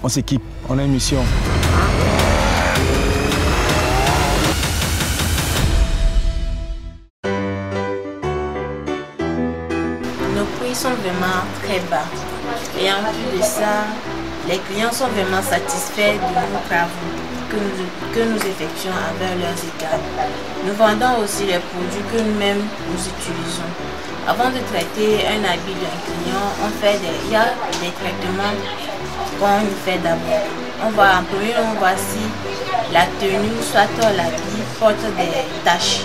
On s'équipe, on a une mission. Nos prix sont vraiment très bas. Et en plus de ça, les clients sont vraiment satisfaits de nos travaux que nous effectuons avec leurs égales. Nous vendons aussi les produits que nous-mêmes nous utilisons. Avant de traiter un habit d'un client, il y a des traitements qu'on fait d'abord. On va en premier, on voit si la tenue, soit l'habit, porte des taches.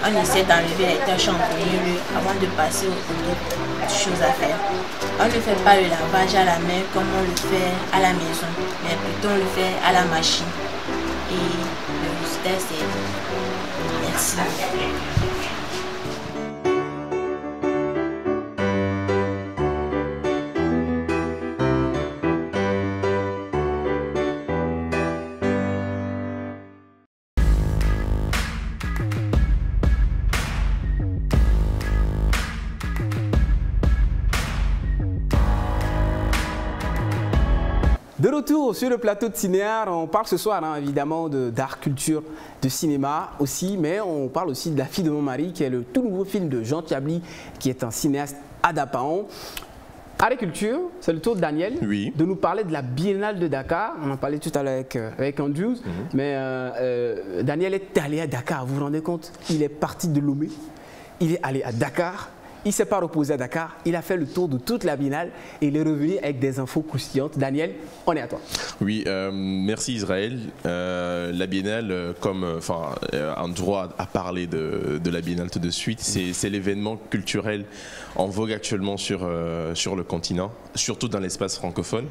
On essaie d'enlever les taches en premier lieu avant de passer aux autres choses à faire. On ne fait pas le lavage à la main comme on le fait à la maison, mais plutôt on le fait à la machine. Et le résultat, c'est merci. De retour sur le plateau de Cinéar, on parle ce soir évidemment d'art, culture, de cinéma aussi, mais on parle aussi de La fille de mon mari, qui est le tout nouveau film de Jean Tiabli, qui est un cinéaste à Dapaon. Art et culture, c'est le tour de Daniel de nous parler de la Biennale de Dakar. On en parlait tout à l'heure avec Andrews, mais Daniel est allé à Dakar, vous vous rendez compte? Il est parti de Lomé, il est allé à Dakar. Il ne s'est pas reposé à Dakar, il a fait le tour de toute la Biennale et il est revenu avec des infos croustillantes. Daniel, on est à toi. Oui, merci Israël. La Biennale, comme un droit à parler de la Biennale tout de suite, c'est l'événement culturel en vogue actuellement sur le continent, surtout dans l'espace francophone.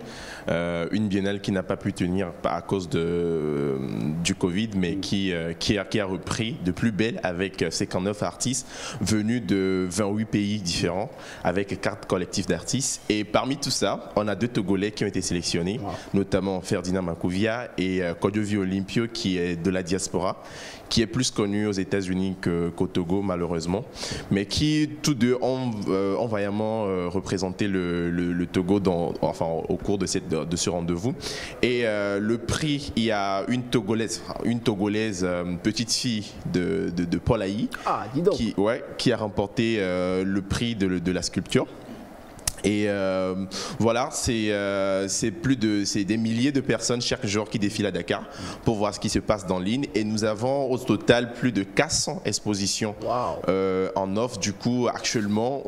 Une Biennale qui n'a pas pu tenir à cause du Covid, mais qui a repris de plus belle avec 59 artistes venus de 28 pays différents avec 4 collectifs d'artistes. Et parmi tout ça, on a 2 Togolais qui ont été sélectionnés, notamment Ferdinand Makouvia et Kodiovi Olympio, qui est de la diaspora, qui est plus connu aux États-Unis qu'au Togo malheureusement, mais qui tous deux ont vaillamment représenté le Togo au cours de ce rendez-vous. Et le prix, il y a une Togolaise petite fille de Paul Aïe, qui a remporté le prix de la sculpture. Et voilà, c'est des milliers de personnes chaque jour qui défilent à Dakar pour voir ce qui se passe dans l'île. Et nous avons au total plus de 400 expositions en offre. Du coup, actuellement,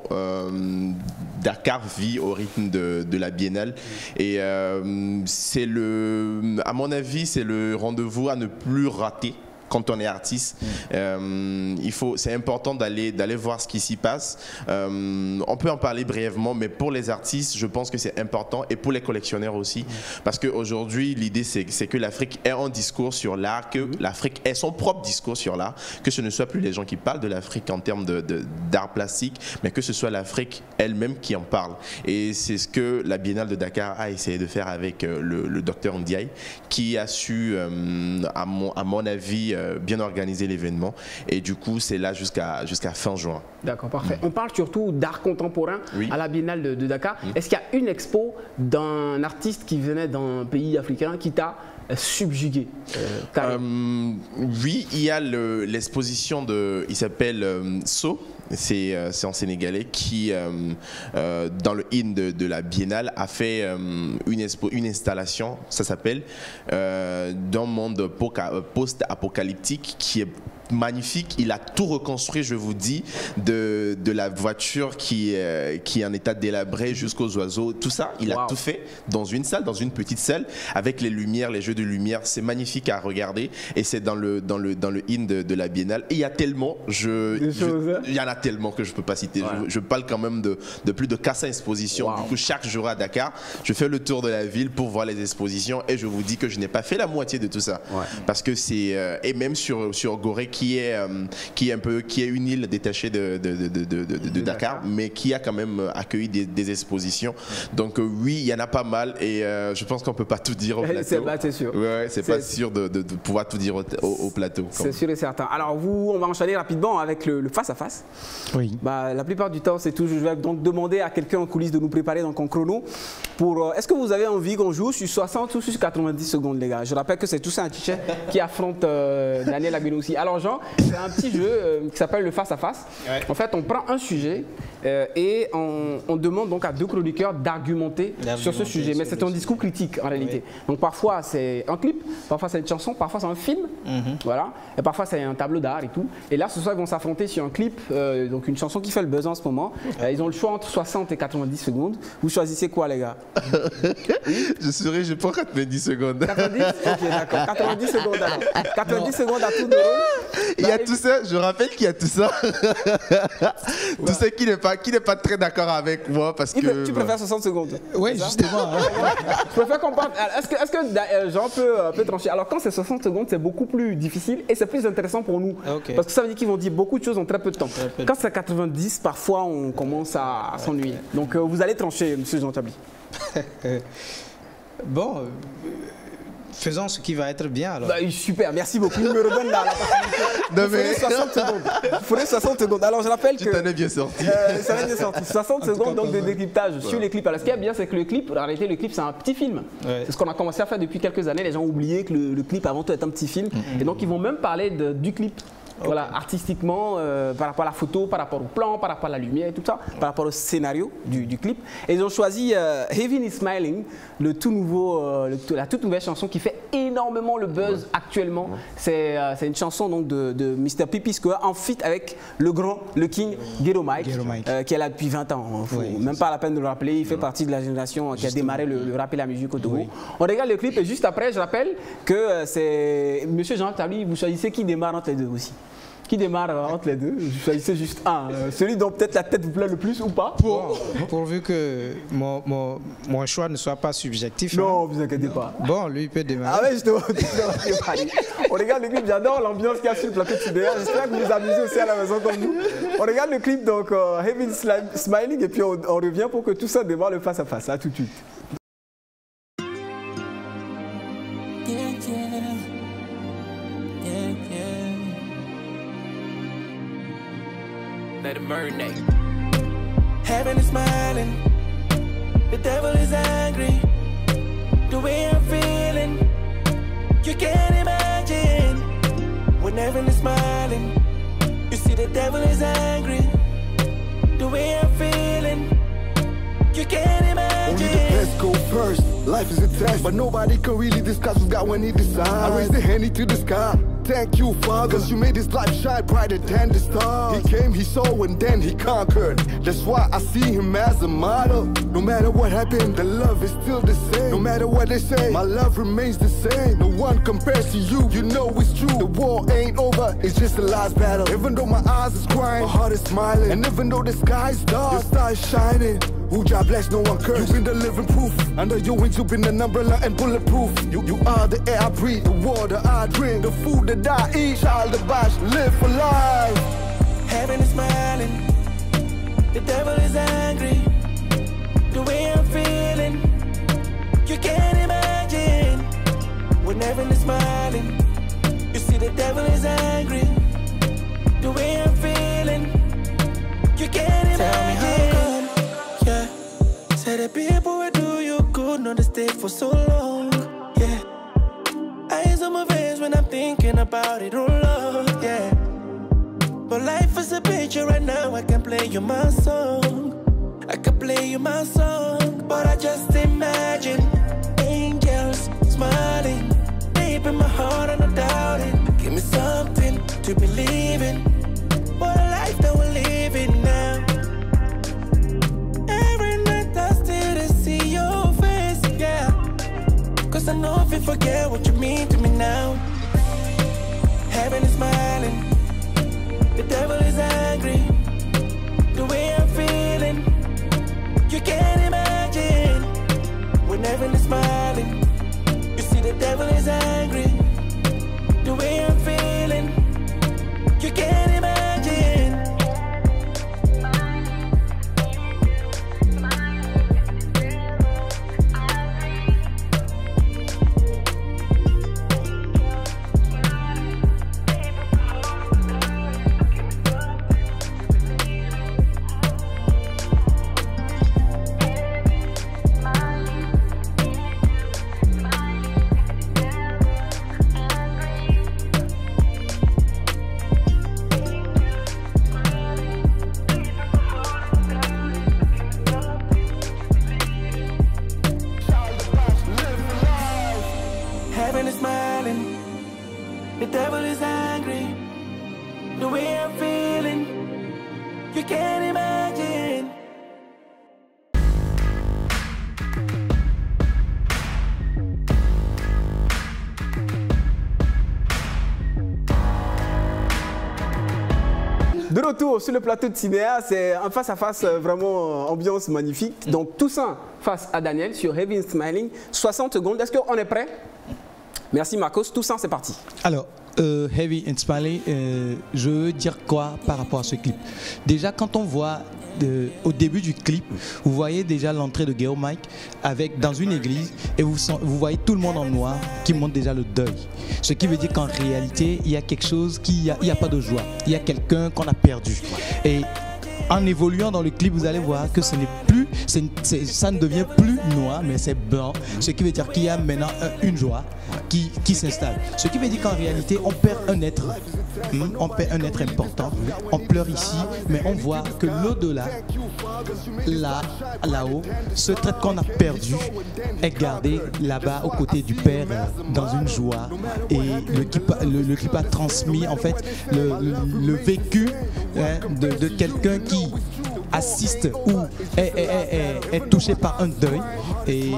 Dakar vit au rythme de la Biennale. Et à mon avis, c'est le rendez-vous à ne plus rater. Quand on est artiste, c'est important d'aller voir ce qui s'y passe. On peut en parler brièvement, mais pour les artistes, je pense que c'est important, et pour les collectionneurs aussi, parce qu'aujourd'hui, l'idée, c'est que l'Afrique ait un discours sur l'art, que l'Afrique ait son propre discours sur l'art, que ce ne soit plus les gens qui parlent de l'Afrique en termes d'art plastique, mais que ce soit l'Afrique elle-même qui en parle. Et c'est ce que la Biennale de Dakar a essayé de faire avec le docteur Ndiaye, qui a su, à mon avis, bien organiser l'événement, et du coup c'est là jusqu'à fin juin. D'accord, parfait. On parle surtout d'art contemporain à la Biennale de Dakar. Est-ce qu'il y a une expo d'un artiste qui venait d'un pays africain qui t'a subjugué? Oui, il y a l'exposition il s'appelle So. C'est en sénégalais qui, dans le hymne de la Biennale, a fait une installation, ça s'appelle d'un monde post-apocalyptique qui est magnifique. Il a tout reconstruit, je vous dis, de la voiture qui est en état délabré jusqu'aux oiseaux, tout ça, il a tout fait dans une salle, dans une petite salle, avec les lumières, les jeux de lumière. C'est magnifique à regarder, et c'est dans le hymne de la Biennale. Et il y a tellement, il y en a tellement que je peux pas citer. Je parle quand même de plus de 400 expositions. Du coup, chaque jour à Dakar, je fais le tour de la ville pour voir les expositions, et je vous dis que je n'ai pas fait la moitié de tout ça, parce que c'est et même sur Gorée, qui est une île détachée de Dakar, mais qui a quand même accueilli des expositions. Donc oui, il y en a pas mal, et je pense qu'on peut pas tout dire au plateau. C'est sûr. C'est pas sûr de pouvoir tout dire au plateau. C'est sûr et certain. Alors on va enchaîner rapidement avec le face-à-face. Oui. La plupart du temps, c'est toujours. Je vais donc demander à quelqu'un en coulisses de nous préparer donc en chrono. Est-ce que vous avez envie qu'on joue sur 60 ou sur 90 secondes, les gars? Je rappelle que c'est Toussaint Tiché qui affronte Daniel Abenoussi. Alors Jean, c'est un petit jeu qui s'appelle le face-à-face. En fait, on prend un sujet et on demande donc à deux chroniqueurs d'argumenter sur ce sujet. Mais c'est un discours critique en réalité. Donc parfois c'est un clip, parfois c'est une chanson, parfois c'est un film, voilà, et parfois c'est un tableau d'art et tout. Et là, ce soir, ils vont s'affronter sur un clip, donc une chanson qui fait le buzz en ce moment. Ils ont le choix entre 60 et 90 secondes. Vous choisissez quoi, les gars? Je prends 90 secondes. 90? Ok, d'accord. 90 secondes alors. 90 secondes à tout de rôle. Il y a tout ça, je rappelle qu'il y a tout ça. Tout ça qui n'est pas très d'accord avec moi, parce que... Tu préfères 60 secondes? Oui, justement. Je préfère qu'on parle... Est-ce que Jean peut trancher? Alors quand c'est 60 secondes, c'est beaucoup plus difficile et c'est plus intéressant pour nous. Parce que ça veut dire qu'ils vont dire beaucoup de choses en très peu de temps. Quand c'est 90, parfois on commence à s'ennuyer. Donc vous allez trancher, monsieur Jean Chablis. Bon... faisons ce qui va être bien alors. Super, merci beaucoup. Il me redonne la possibilité. Il faudrait 60 secondes. Il faudrait 60 secondes. Alors je rappelle que... Tu t'en es bien sorti. Ça va être bien sorti. 60 secondes donc de décryptage sur les clips. Alors ce qui est bien, c'est que le clip, en réalité, le clip c'est un petit film. C'est ce qu'on a commencé à faire depuis quelques années. Les gens ont oublié que le clip avant tout est un petit film. Et donc ils vont même parler du clip. Voilà, artistiquement, par rapport à la photo, par rapport au plan, par rapport à la lumière et tout ça, par rapport au scénario du clip. Et ils ont choisi Heaven is Smiling, la toute nouvelle chanson qui fait énormément le buzz actuellement. C'est une chanson donc de Mr. Pipi Square en feat avec le King Ghetto Mike, qui est là depuis 20 ans. Même pas la peine de le rappeler, il fait partie de la génération qui a démarré le rap et la musique au Togo. On regarde le clip et juste après, je rappelle que c'est Monsieur Jean Chablis, vous choisissez qui démarre entre les deux aussi. Qui démarre entre les deux? Je choisissais juste un. Celui dont peut-être la tête vous plaît le plus ou pas? Pourvu que mon choix ne soit pas subjectif. Non, vous inquiétez pas. Bon, lui il peut démarrer. Ah ouais, justement. On regarde le clip, j'adore l'ambiance qu'il y a sur le plateau de Tidéa. J'espère que vous vous amusez aussi à la maison comme nous. On regarde le clip, donc Heaven Smiling, et puis on revient pour que tout ça démarre le face-à-face. À tout de suite. Let it marinate. Heaven is smiling, the devil is angry. The way I'm feeling, you can't imagine. When heaven is smiling, you see the devil is angry. The way I'm feeling, You can't imagine. Only the best go first. Life is a test, but nobody can really discuss who's got when he decides. I raise the hand to the sky. Thank you, Father, cause you made his life shine brighter than the stars. He came, he saw, and then he conquered. That's why I see him as a model. No matter what happened, the love is still the same. No matter what they say, my love remains the same. No one compares to you, you know it's true. The war ain't over, it's just the last battle. Even though my eyes is crying, my heart is smiling. And even though the sky is dark, your star is shining. Who God bless, no one curse. You've been the living proof. Under your wings, you've been an umbrella and bulletproof. You are the air I breathe, the water I drink, the food that I eat. Child of Bash, live for life. Heaven is smiling, the devil is angry. The way I'm feeling, you can't imagine. When heaven is smiling, you see the devil is angry. The way I'm feeling, you can't imagine. Tell me how come, yeah. Say the people will do you good, not to stay for so long, yeah. Eyes on my face when I'm thinking about it, oh Lord, yeah. But life is a picture right now, I can play you my song. I can play you my song, but I just imagine angels smiling deep in my heart and I doubt it. Give me something to believe in, what a life that we're living now. Every night I still to see your face, yeah. Cause I know if you forget what you mean to me now. Heaven is smiling, the devil is angry. The way I'm feeling, you can't imagine. When heaven is smiling, you see the devil is angry. The way I'm feeling, you can't imagine. Heaven is smiling, the devil is angry. The way I'm feeling, you can't imagine. De retour sur le plateau de Cinéa, c'est un face-à-face vraiment ambiance magnifique. Donc Toussaint face à Daniel sur Heavy Smiling, 60 secondes. Est-ce qu'on est prêt? Merci Marcos. Toussaint, c'est parti. Alors, Heavy and Smiling, je veux dire quoi par rapport à ce clip? Déjà, quand on voit au début du clip, vous voyez déjà l'entrée de Gero Mike dans une église et vous voyez tout le monde en noir qui montre déjà le deuil. Ce qui veut dire qu'en réalité, il y a quelque chose, il n'y a pas de joie. Il y a quelqu'un qu'on a perdu. Et en évoluant dans le clip, vous allez voir que ce n'est plus, ça ne devient plus noir, mais c'est blanc. Ce qui veut dire qu'il y a maintenant une joie qui s'installe. Ce qui veut dire qu'en réalité, on perd un être. On perd un être important. On pleure ici, mais on voit que l'au-delà, là-haut, ce trait qu'on a perdu est gardé là-bas aux côtés du père dans une joie. Et le clip a transmis en fait le vécu de quelqu'un qui assiste ou est touché par un deuil. Et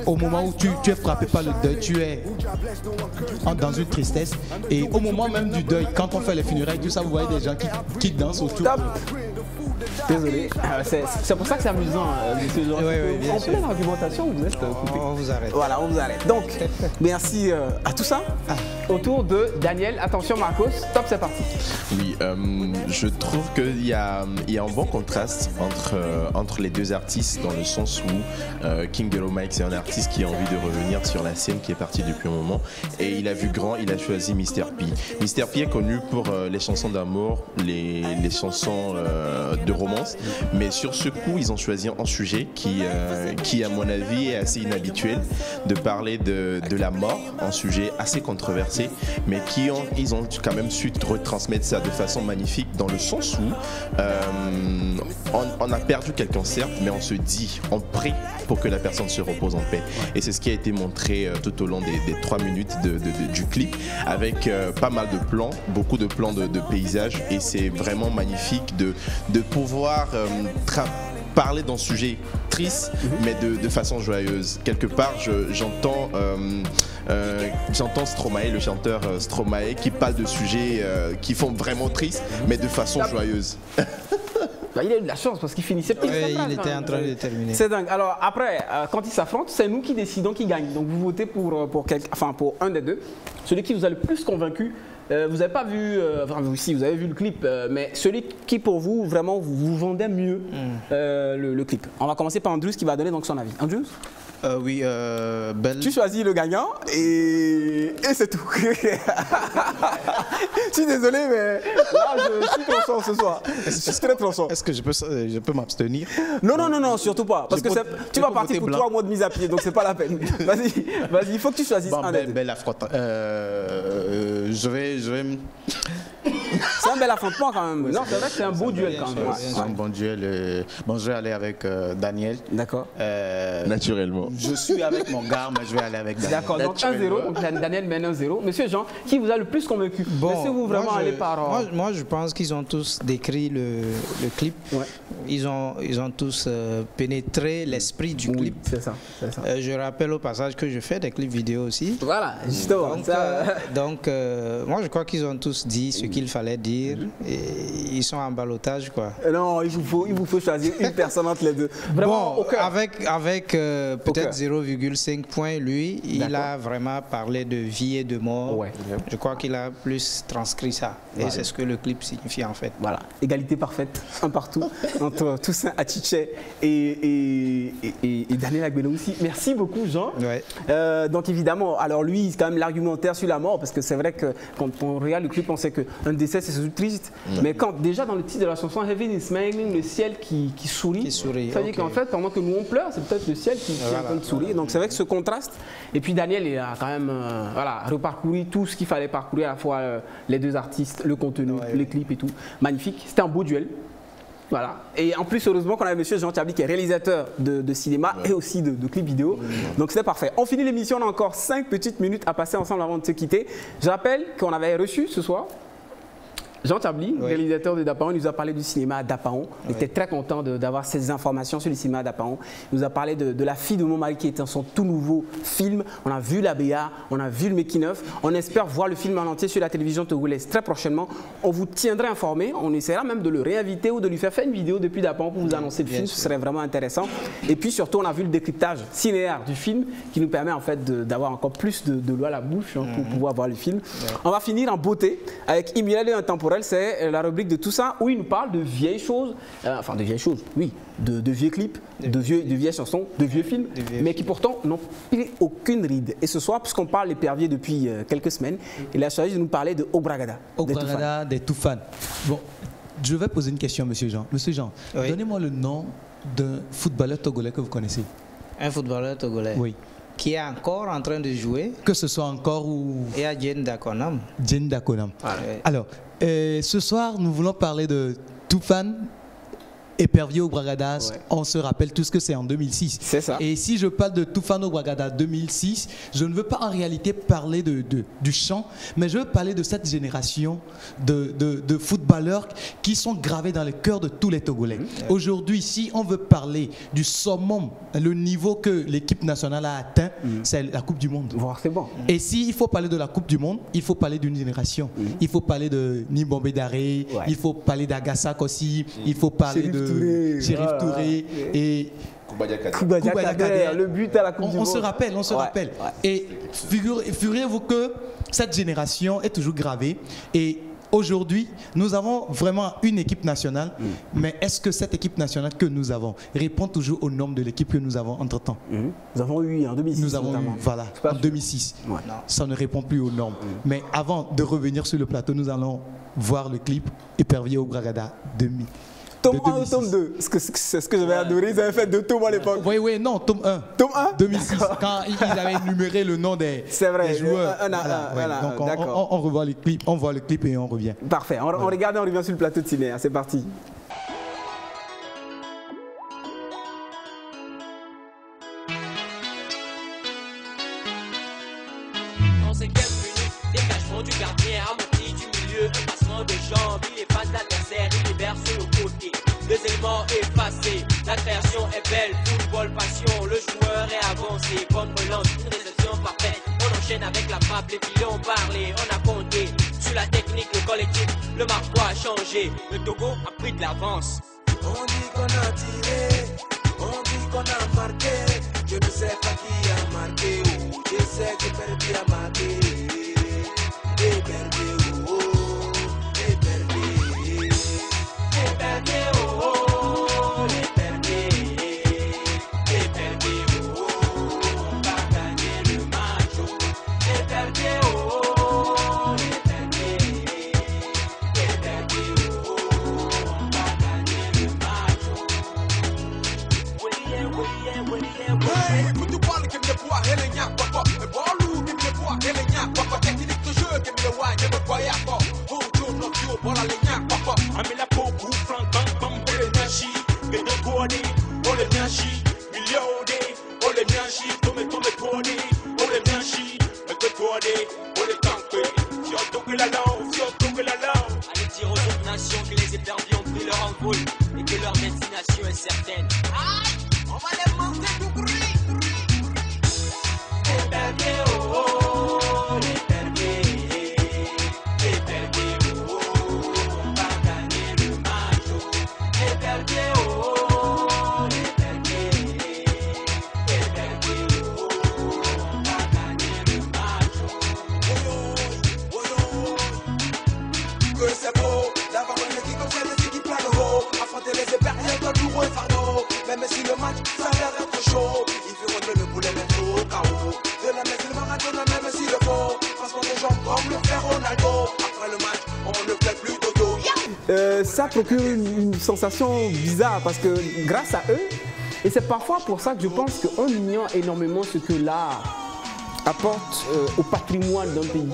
au moment où tu es frappé par le deuil, tu es dans une tristesse. Et au moment même du deuil, quand on fait les funérailles, tout ça, vous voyez des gens qui dansent autour. Désolé, c'est pour ça que c'est amusant, monsieur Jean. Oui, en pleine argumentation, vous êtes coupé. On vous arrête. Voilà, on vous arrête. Donc, merci à tout ça. Autour de Daniel. Attention Marcos, top, c'est parti. Oui, je trouve qu'il y a un bon contraste entre les deux artistes, dans le sens où King Gero Mike, c'est un artiste qui a envie de revenir sur la scène, qui est parti depuis un moment, et il a vu grand, il a choisi Mr. P. Mr. P est connu pour les chansons d'amour, les chansons de romance performance. Mais sur ce coup, ils ont choisi un sujet qui à mon avis, est assez inhabituel, de parler de la mort, un sujet assez controversé, mais ils ont quand même su retransmettre ça de façon magnifique, dans le sens où on a perdu quelqu'un certes, mais on se dit, on prie pour que la personne se repose en paix. Et c'est ce qui a été montré tout au long des 3 minutes du clip, avec pas mal de plans, beaucoup de plans de paysages, et c'est vraiment magnifique de pouvoir parler d'un sujet triste, mais de façon joyeuse. Quelque part, j'entends Stromae, le chanteur Stromae, qui parle de sujets qui font vraiment tristes, mais de façon joyeuse. Il a eu de la chance parce qu'il finissait pile. Il était en train de terminer. C'est dingue. Alors après, quand ils s'affrontent, c'est nous qui décidons qui gagne. Donc vous votez pour un des deux. Celui qui vous a le plus convaincu. Vous n'avez pas vu, si vous avez vu le clip, mais celui qui pour vous, vraiment, vous vendait mieux le clip. On va commencer par Andrews qui va donner donc son avis. Andrews? Oui, Tu choisis le gagnant et c'est tout. Je suis désolé, mais là, je suis tranchant ce soir. Je suis très tranchant. Est-ce que je peux m'abstenir? Non, surtout pas. Parce que tu vas partir pour 3 mois de mise à pied, donc c'est pas la peine. Vas-y, il faut que tu choisisses un des deux. Bel affrontement. Je vais... C'est un bel affrontement quand même. Non, c'est vrai que c'est un beau duel quand même. C'est un bon duel. Bon, je vais aller avec Daniel. D'accord. Naturellement. Je suis avec mon gars, mais je vais aller avec Daniel. D'accord, donc 1-0. Donc Daniel mène 1-0. Monsieur Jean, qui vous a le plus convaincu? Laissez-vous vraiment aller par... Moi, je pense qu'ils ont tous décrit le clip. Ouais. Ils ont tous pénétré l'esprit du clip. C'est ça. Je rappelle au passage que je fais des clips vidéo aussi. Voilà, justement. Donc, moi, je crois qu'ils ont tous dit ce qu'il fallait dire. Et ils sont en ballottage, quoi. Non, il vous faut choisir une personne entre les deux. Vraiment, bon, avec peut-être 0,5 points, lui, il a vraiment parlé de vie et de mort. Ouais. Je crois qu'il a plus transcrit ça. Et c'est ce que le clip signifie en fait. Voilà, égalité parfaite, un partout, entre Toussaint Achiche et Daniel Agbelo aussi. Merci beaucoup, Jean. Ouais. Donc évidemment, alors lui, c'est quand même l'argumentaire sur la mort, parce que c'est vrai que quand on regarde le clip, on sait qu'un décès, c'est surtout triste. Mais quand déjà dans le titre de la chanson, Heaven is Smiling, le ciel qui sourit, ça veut dire qu'en fait, pendant que nous on pleure, c'est peut-être le ciel qui est en train de sourire. Donc c'est vrai que ce contraste. Et puis Daniel, il a quand même reparcouru tout ce qu'il fallait parcourir, à la fois les deux artistes, le contenu, les clips et tout. Magnifique. C'était un beau duel. Voilà. Et en plus, heureusement qu'on a M. Jean Chablis qui est réalisateur de cinéma et aussi de clips vidéo. Donc c'était parfait. On finit l'émission, on a encore 5 petites minutes à passer ensemble avant de se quitter. Je rappelle qu'on avait reçu ce soir Jean Chablis, réalisateur de Dapaon, il nous a parlé du cinéma à Dapaon. Il était très content d'avoir ces informations sur le cinéma à Dapaon. Il nous a parlé de La fille de mon mari qui était son tout nouveau film. On a vu la BA, on a vu le making-of. On espère voir le film en entier sur la télévision togolaise très prochainement. On vous tiendra informé. On essaiera même de le réinviter ou de lui faire une vidéo depuis Dapaon pour vous annoncer le film. Ce serait vraiment intéressant. Et puis surtout, on a vu le décryptage cinéaire du film qui nous permet en fait d'avoir encore plus de l'eau à la bouche pour pouvoir voir le film. On va finir en beauté avec Immirale Intemporel. C'est la rubrique de tout ça où il nous parle de vieilles choses, oui, de vieux clips, de vieilles chansons, de vieux films, mais qui pourtant n'ont pris aucune ride. Et ce soir, puisqu'on parle d'épervier depuis quelques semaines, il a choisi de nous parler de Obragada. Obragada des Toufan. Bon, je vais poser une question, monsieur Jean. Monsieur Jean, donnez-moi le nom d'un footballeur togolais que vous connaissez. Un footballeur togolais? Oui. Qui est encore en train de jouer. Que ce soit encore ou... Et à Djen Dakonam. Djen Dakonam. Alors, ce soir, nous voulons parler de Toufan, épervier au Bragadas. On se rappelle tous que c'est en 2006. C'est ça. Et si je parle de Toufan au Bragadas 2006, je ne veux pas en réalité parler du chant, mais je veux parler de cette génération de footballeurs qui sont gravés dans le cœur de tous les Togolais. Aujourd'hui, si on veut parler du summum, le niveau que l'équipe nationale a atteint, c'est la Coupe du Monde. C'est bon. Et s'il faut parler de la Coupe du Monde, il faut parler d'une génération. Il faut parler de Nimbombe Daré, il faut parler d'Agassak aussi, il faut parler de Chérif Touré et Koubadia Kader, le but à la Coupe du Monde. On se rappelle. Et figurez-vous que cette génération est toujours gravée. Et aujourd'hui, nous avons vraiment une équipe nationale. Mais est-ce que cette équipe nationale que nous avons répond toujours aux normes de l'équipe que nous avons entre-temps? Nous avons eu en 2006. Nous avons eu, voilà, en 2006. Ça ne répond plus aux normes. Mais avant de revenir sur le plateau, nous allons voir le clip Épervier au Bragada 2000. Tome 1 ou tome 2? C'est ce que j'avais adoré. Ils avaient fait 2 tomes à l'époque. Oui, non, tome 1. Tome 1 2006, quand ils avaient énuméré le nom des joueurs. Donc on revoit les clips, on voit le clip et on revient. Parfait, on regarde et on revient sur le plateau de ciné. C'est parti. Du gardien à moitié du milieu, un passement de jambes, il efface l'adversaire, il libère sur le côté. 2 éléments effacés, la création est belle, football passion, le joueur est avancé, bonne relance, une réception parfaite, on enchaîne avec la frappe, les filets ont parlé, on a compté, sur la technique, le collectif, le marquois a changé, le Togo a pris de l'avance. On dit qu'on a tiré, on dit qu'on a marqué, je ne sais pas qui a marqué, je sais que Perdi a marqué. Allez dire aux autres nations que les éperdus ont pris leur envol et que leur destination est certaine. Aïe, on va les monter tout bruit. Éperdus, oh oh, éperdus, oh oh, on va gagner le match. Éperdus, oh oh, éperdus, oh oh, on va gagner le match. Que c'est beau d'avoir une équipe comme celle qui plein de haut. Affronter les éperviers comme lourd et fardeau. Même si le match s'avère être chaud, il faut relever le boulet mettre au chaos. De la mettre le marathon même s'il le faut. Parce qu'on est gens comme le fait Ronaldo. Après le match, on ne fait plus dodo. Ça procure une sensation bizarre parce que grâce à eux, et c'est parfois pour ça que je pense qu'on ignore énormément ce que l'art apporte au patrimoine d'un pays.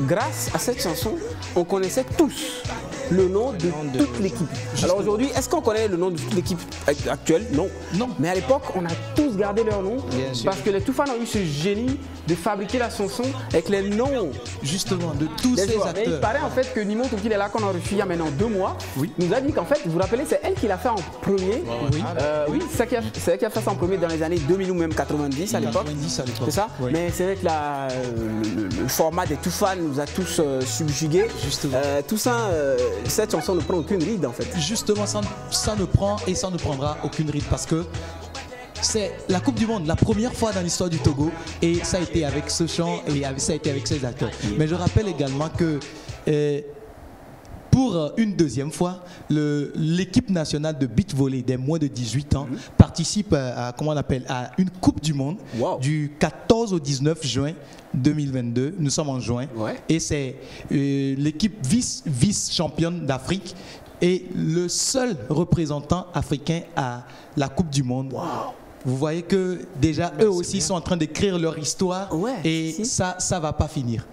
Grâce à cette chanson, on connaissait tous le nom de toute l'équipe. Alors aujourd'hui, est-ce qu'on connaît le nom de toute l'équipe actuelle? Non. Mais à l'époque, on a tous gardé leur nom parce que les Toufan ont eu ce génie de fabriquer la chanson avec les noms justement de tous ces acteurs. Mais il paraît en fait que Nimo Toukil est là qu'on a reçu il y a maintenant 2 mois. Nous a dit qu'en fait, vous vous rappelez, c'est elle qui l'a fait en premier. Oui, c'est elle qui a fait ça en premier dans les années 2000 ou même 90 à l'époque. C'est ça. Mais c'est vrai que le format des Toufan nous a tous subjugués. Tout ça, cette chanson ne prend aucune ride en fait. Justement, ça ne prend et ça ne prendra aucune ride parce que c'est la Coupe du Monde, la première fois dans l'histoire du Togo et ça a été avec ce chant et ça a été avec ces acteurs. Mais je rappelle également que pour une deuxième fois, l'équipe nationale de beach volley des moins de 18 ans participe à une Coupe du Monde du 14 au 19 juin 2022. Nous sommes en juin et c'est l'équipe vice-championne d'Afrique et le seul représentant africain à la Coupe du Monde. Vous voyez que déjà eux aussi sont en train d'écrire leur histoire et ça ne va pas finir.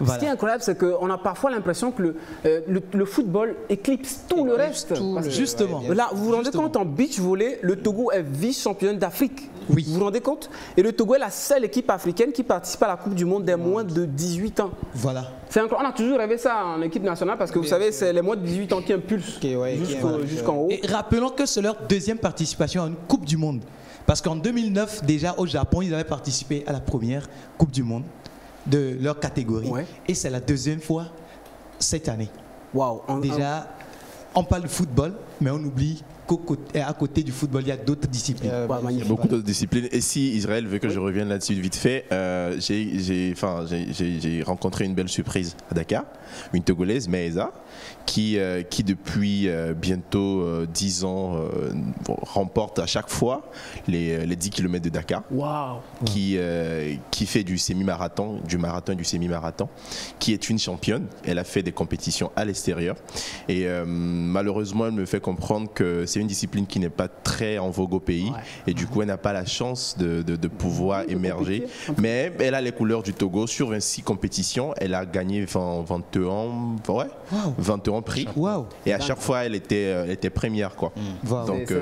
Ce qui est incroyable, c'est qu'on a parfois l'impression que le football éclipse tout le reste. Justement. Là, vous vous rendez compte, en beach volley, le Togo est vice-championne d'Afrique. Vous vous rendez compte? Et le Togo est la seule équipe africaine qui participe à la Coupe du Monde des moins de 18 ans. Voilà. On a toujours rêvé ça en équipe nationale parce que vous savez, c'est les moins de 18 ans qui impulsent jusqu'en haut. Et rappelons que c'est leur deuxième participation à une Coupe du Monde. Parce qu'en 2009, déjà au Japon, ils avaient participé à la première Coupe du Monde de leur catégorie. Et c'est la deuxième fois cette année. Déjà, on parle de football, mais on oublie à côté du football, il y a d'autres disciplines. Il y a beaucoup d'autres disciplines. Et si Israël veut que je revienne là-dessus vite fait, j'ai rencontré une belle surprise à Dakar, une Togolaise, Meeza, qui depuis bientôt 10 ans remporte à chaque fois les 10 km de Dakar. Wow. Qui fait du semi-marathon, du marathon et du semi-marathon, qui est une championne. Elle a fait des compétitions à l'extérieur. Et malheureusement, elle me fait comprendre que c'est une discipline qui n'est pas très en vogue au pays. Ouais. Et du coup, elle n'a pas la chance de pouvoir émerger. Mais elle a les couleurs du Togo. Sur 26 compétitions, elle a gagné 21 prix. Wow. Et à chaque fois, elle était première, quoi. Wow. Donc,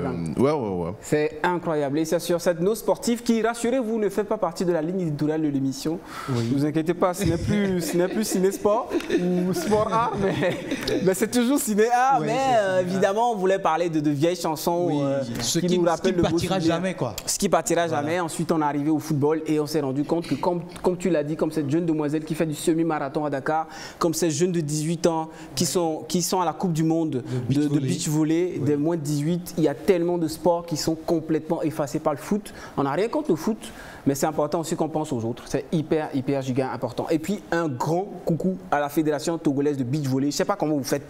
c'est incroyable. Et c'est sur cette note sportive qui, rassurez-vous, ne fait pas partie de la ligne éditoriale de l'émission. Oui. Ne vous inquiétez pas, ce n'est plus ciné-sport ou sport-art, mais c'est toujours ciné-art. Mais évidemment, on voulait parler de vieilles chansons qui nous rappellent le beau souvenir. Jamais, quoi. Ce qui partira jamais. Ensuite, on est arrivé au football et on s'est rendu compte que, comme tu l'as dit, comme cette jeune demoiselle qui fait du semi-marathon à Dakar, comme ces jeunes de 18 ans qui sont à la Coupe du Monde de beach volley, des moins de 18, il y a tellement de sports qui sont complètement effacés par le foot. On n'a rien contre le foot, mais c'est important aussi qu'on pense aux autres. C'est hyper giga important. Et puis, un grand coucou à la Fédération togolaise de beach volley. Je ne sais pas comment vous faites,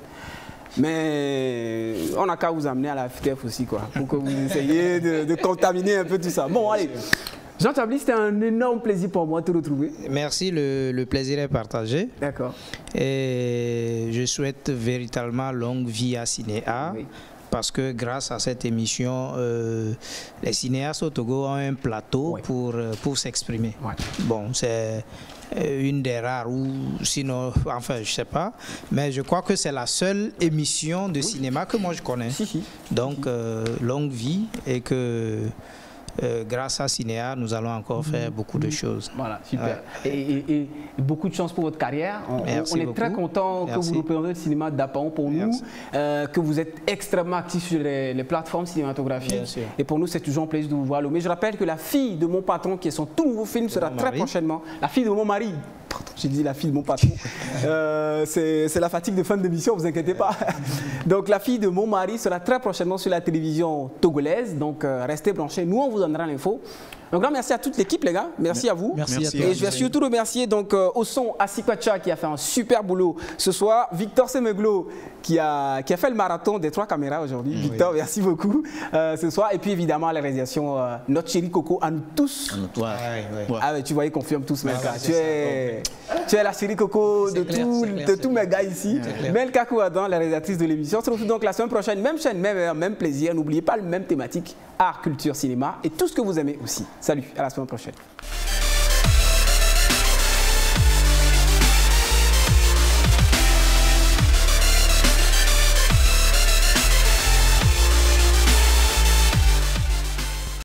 mais on n'a qu'à vous amener à la FTF aussi, quoi, pour que vous essayiez de contaminer un peu tout ça. Bon, allez. Jean Chablis, c'était un énorme plaisir pour moi de te retrouver. Merci, le plaisir est partagé. D'accord. Et je souhaite véritablement longue vie à Cinéa. Oui. Parce que grâce à cette émission, les cinéastes au Togo ont un plateau pour s'exprimer. Ouais. Bon, c'est une des rares, ou sinon, enfin, je ne sais pas, mais je crois que c'est la seule émission de cinéma que moi je connais. Donc, longue vie et que... grâce à Cinéa, nous allons encore faire beaucoup de choses. Voilà, super. Et beaucoup de chance pour votre carrière. On est très content que vous représentez le cinéma d'Apaon pour nous, que vous êtes extrêmement actifs sur les plateformes cinématographiques. Et pour nous, c'est toujours un plaisir de vous voir. Mais je rappelle que La fille de mon patron, qui est son tout nouveau film, sera très prochainement. La fille de mon mari. J'ai dit la fille de mon patron. C'est la fatigue de fin d'émission, ne vous inquiétez pas. Donc La fille de mon mari sera très prochainement sur la télévision togolaise. Donc restez branchés. Nous, on vous donnera l'info. Un grand merci à toute l'équipe, les gars. Merci à vous. Merci à toi. Et je vais surtout remercier donc, au son Asikwacha qui a fait un super boulot ce soir. Victor Semeglo qui a fait le marathon des 3 caméras aujourd'hui. Victor, merci beaucoup ce soir. Et puis évidemment à la réalisation, notre chérie Coco, à nous tous. Ah mais tu vois, ils confirment tous, Melka. Tu es la chérie Coco de tous mes gars ici. Melka Kouadan, la réalisatrice de l'émission. On se retrouve donc la semaine prochaine, même chaîne, même plaisir. N'oubliez pas le même thématique, art, culture, cinéma et tout ce que vous aimez aussi. Salut, à la semaine prochaine.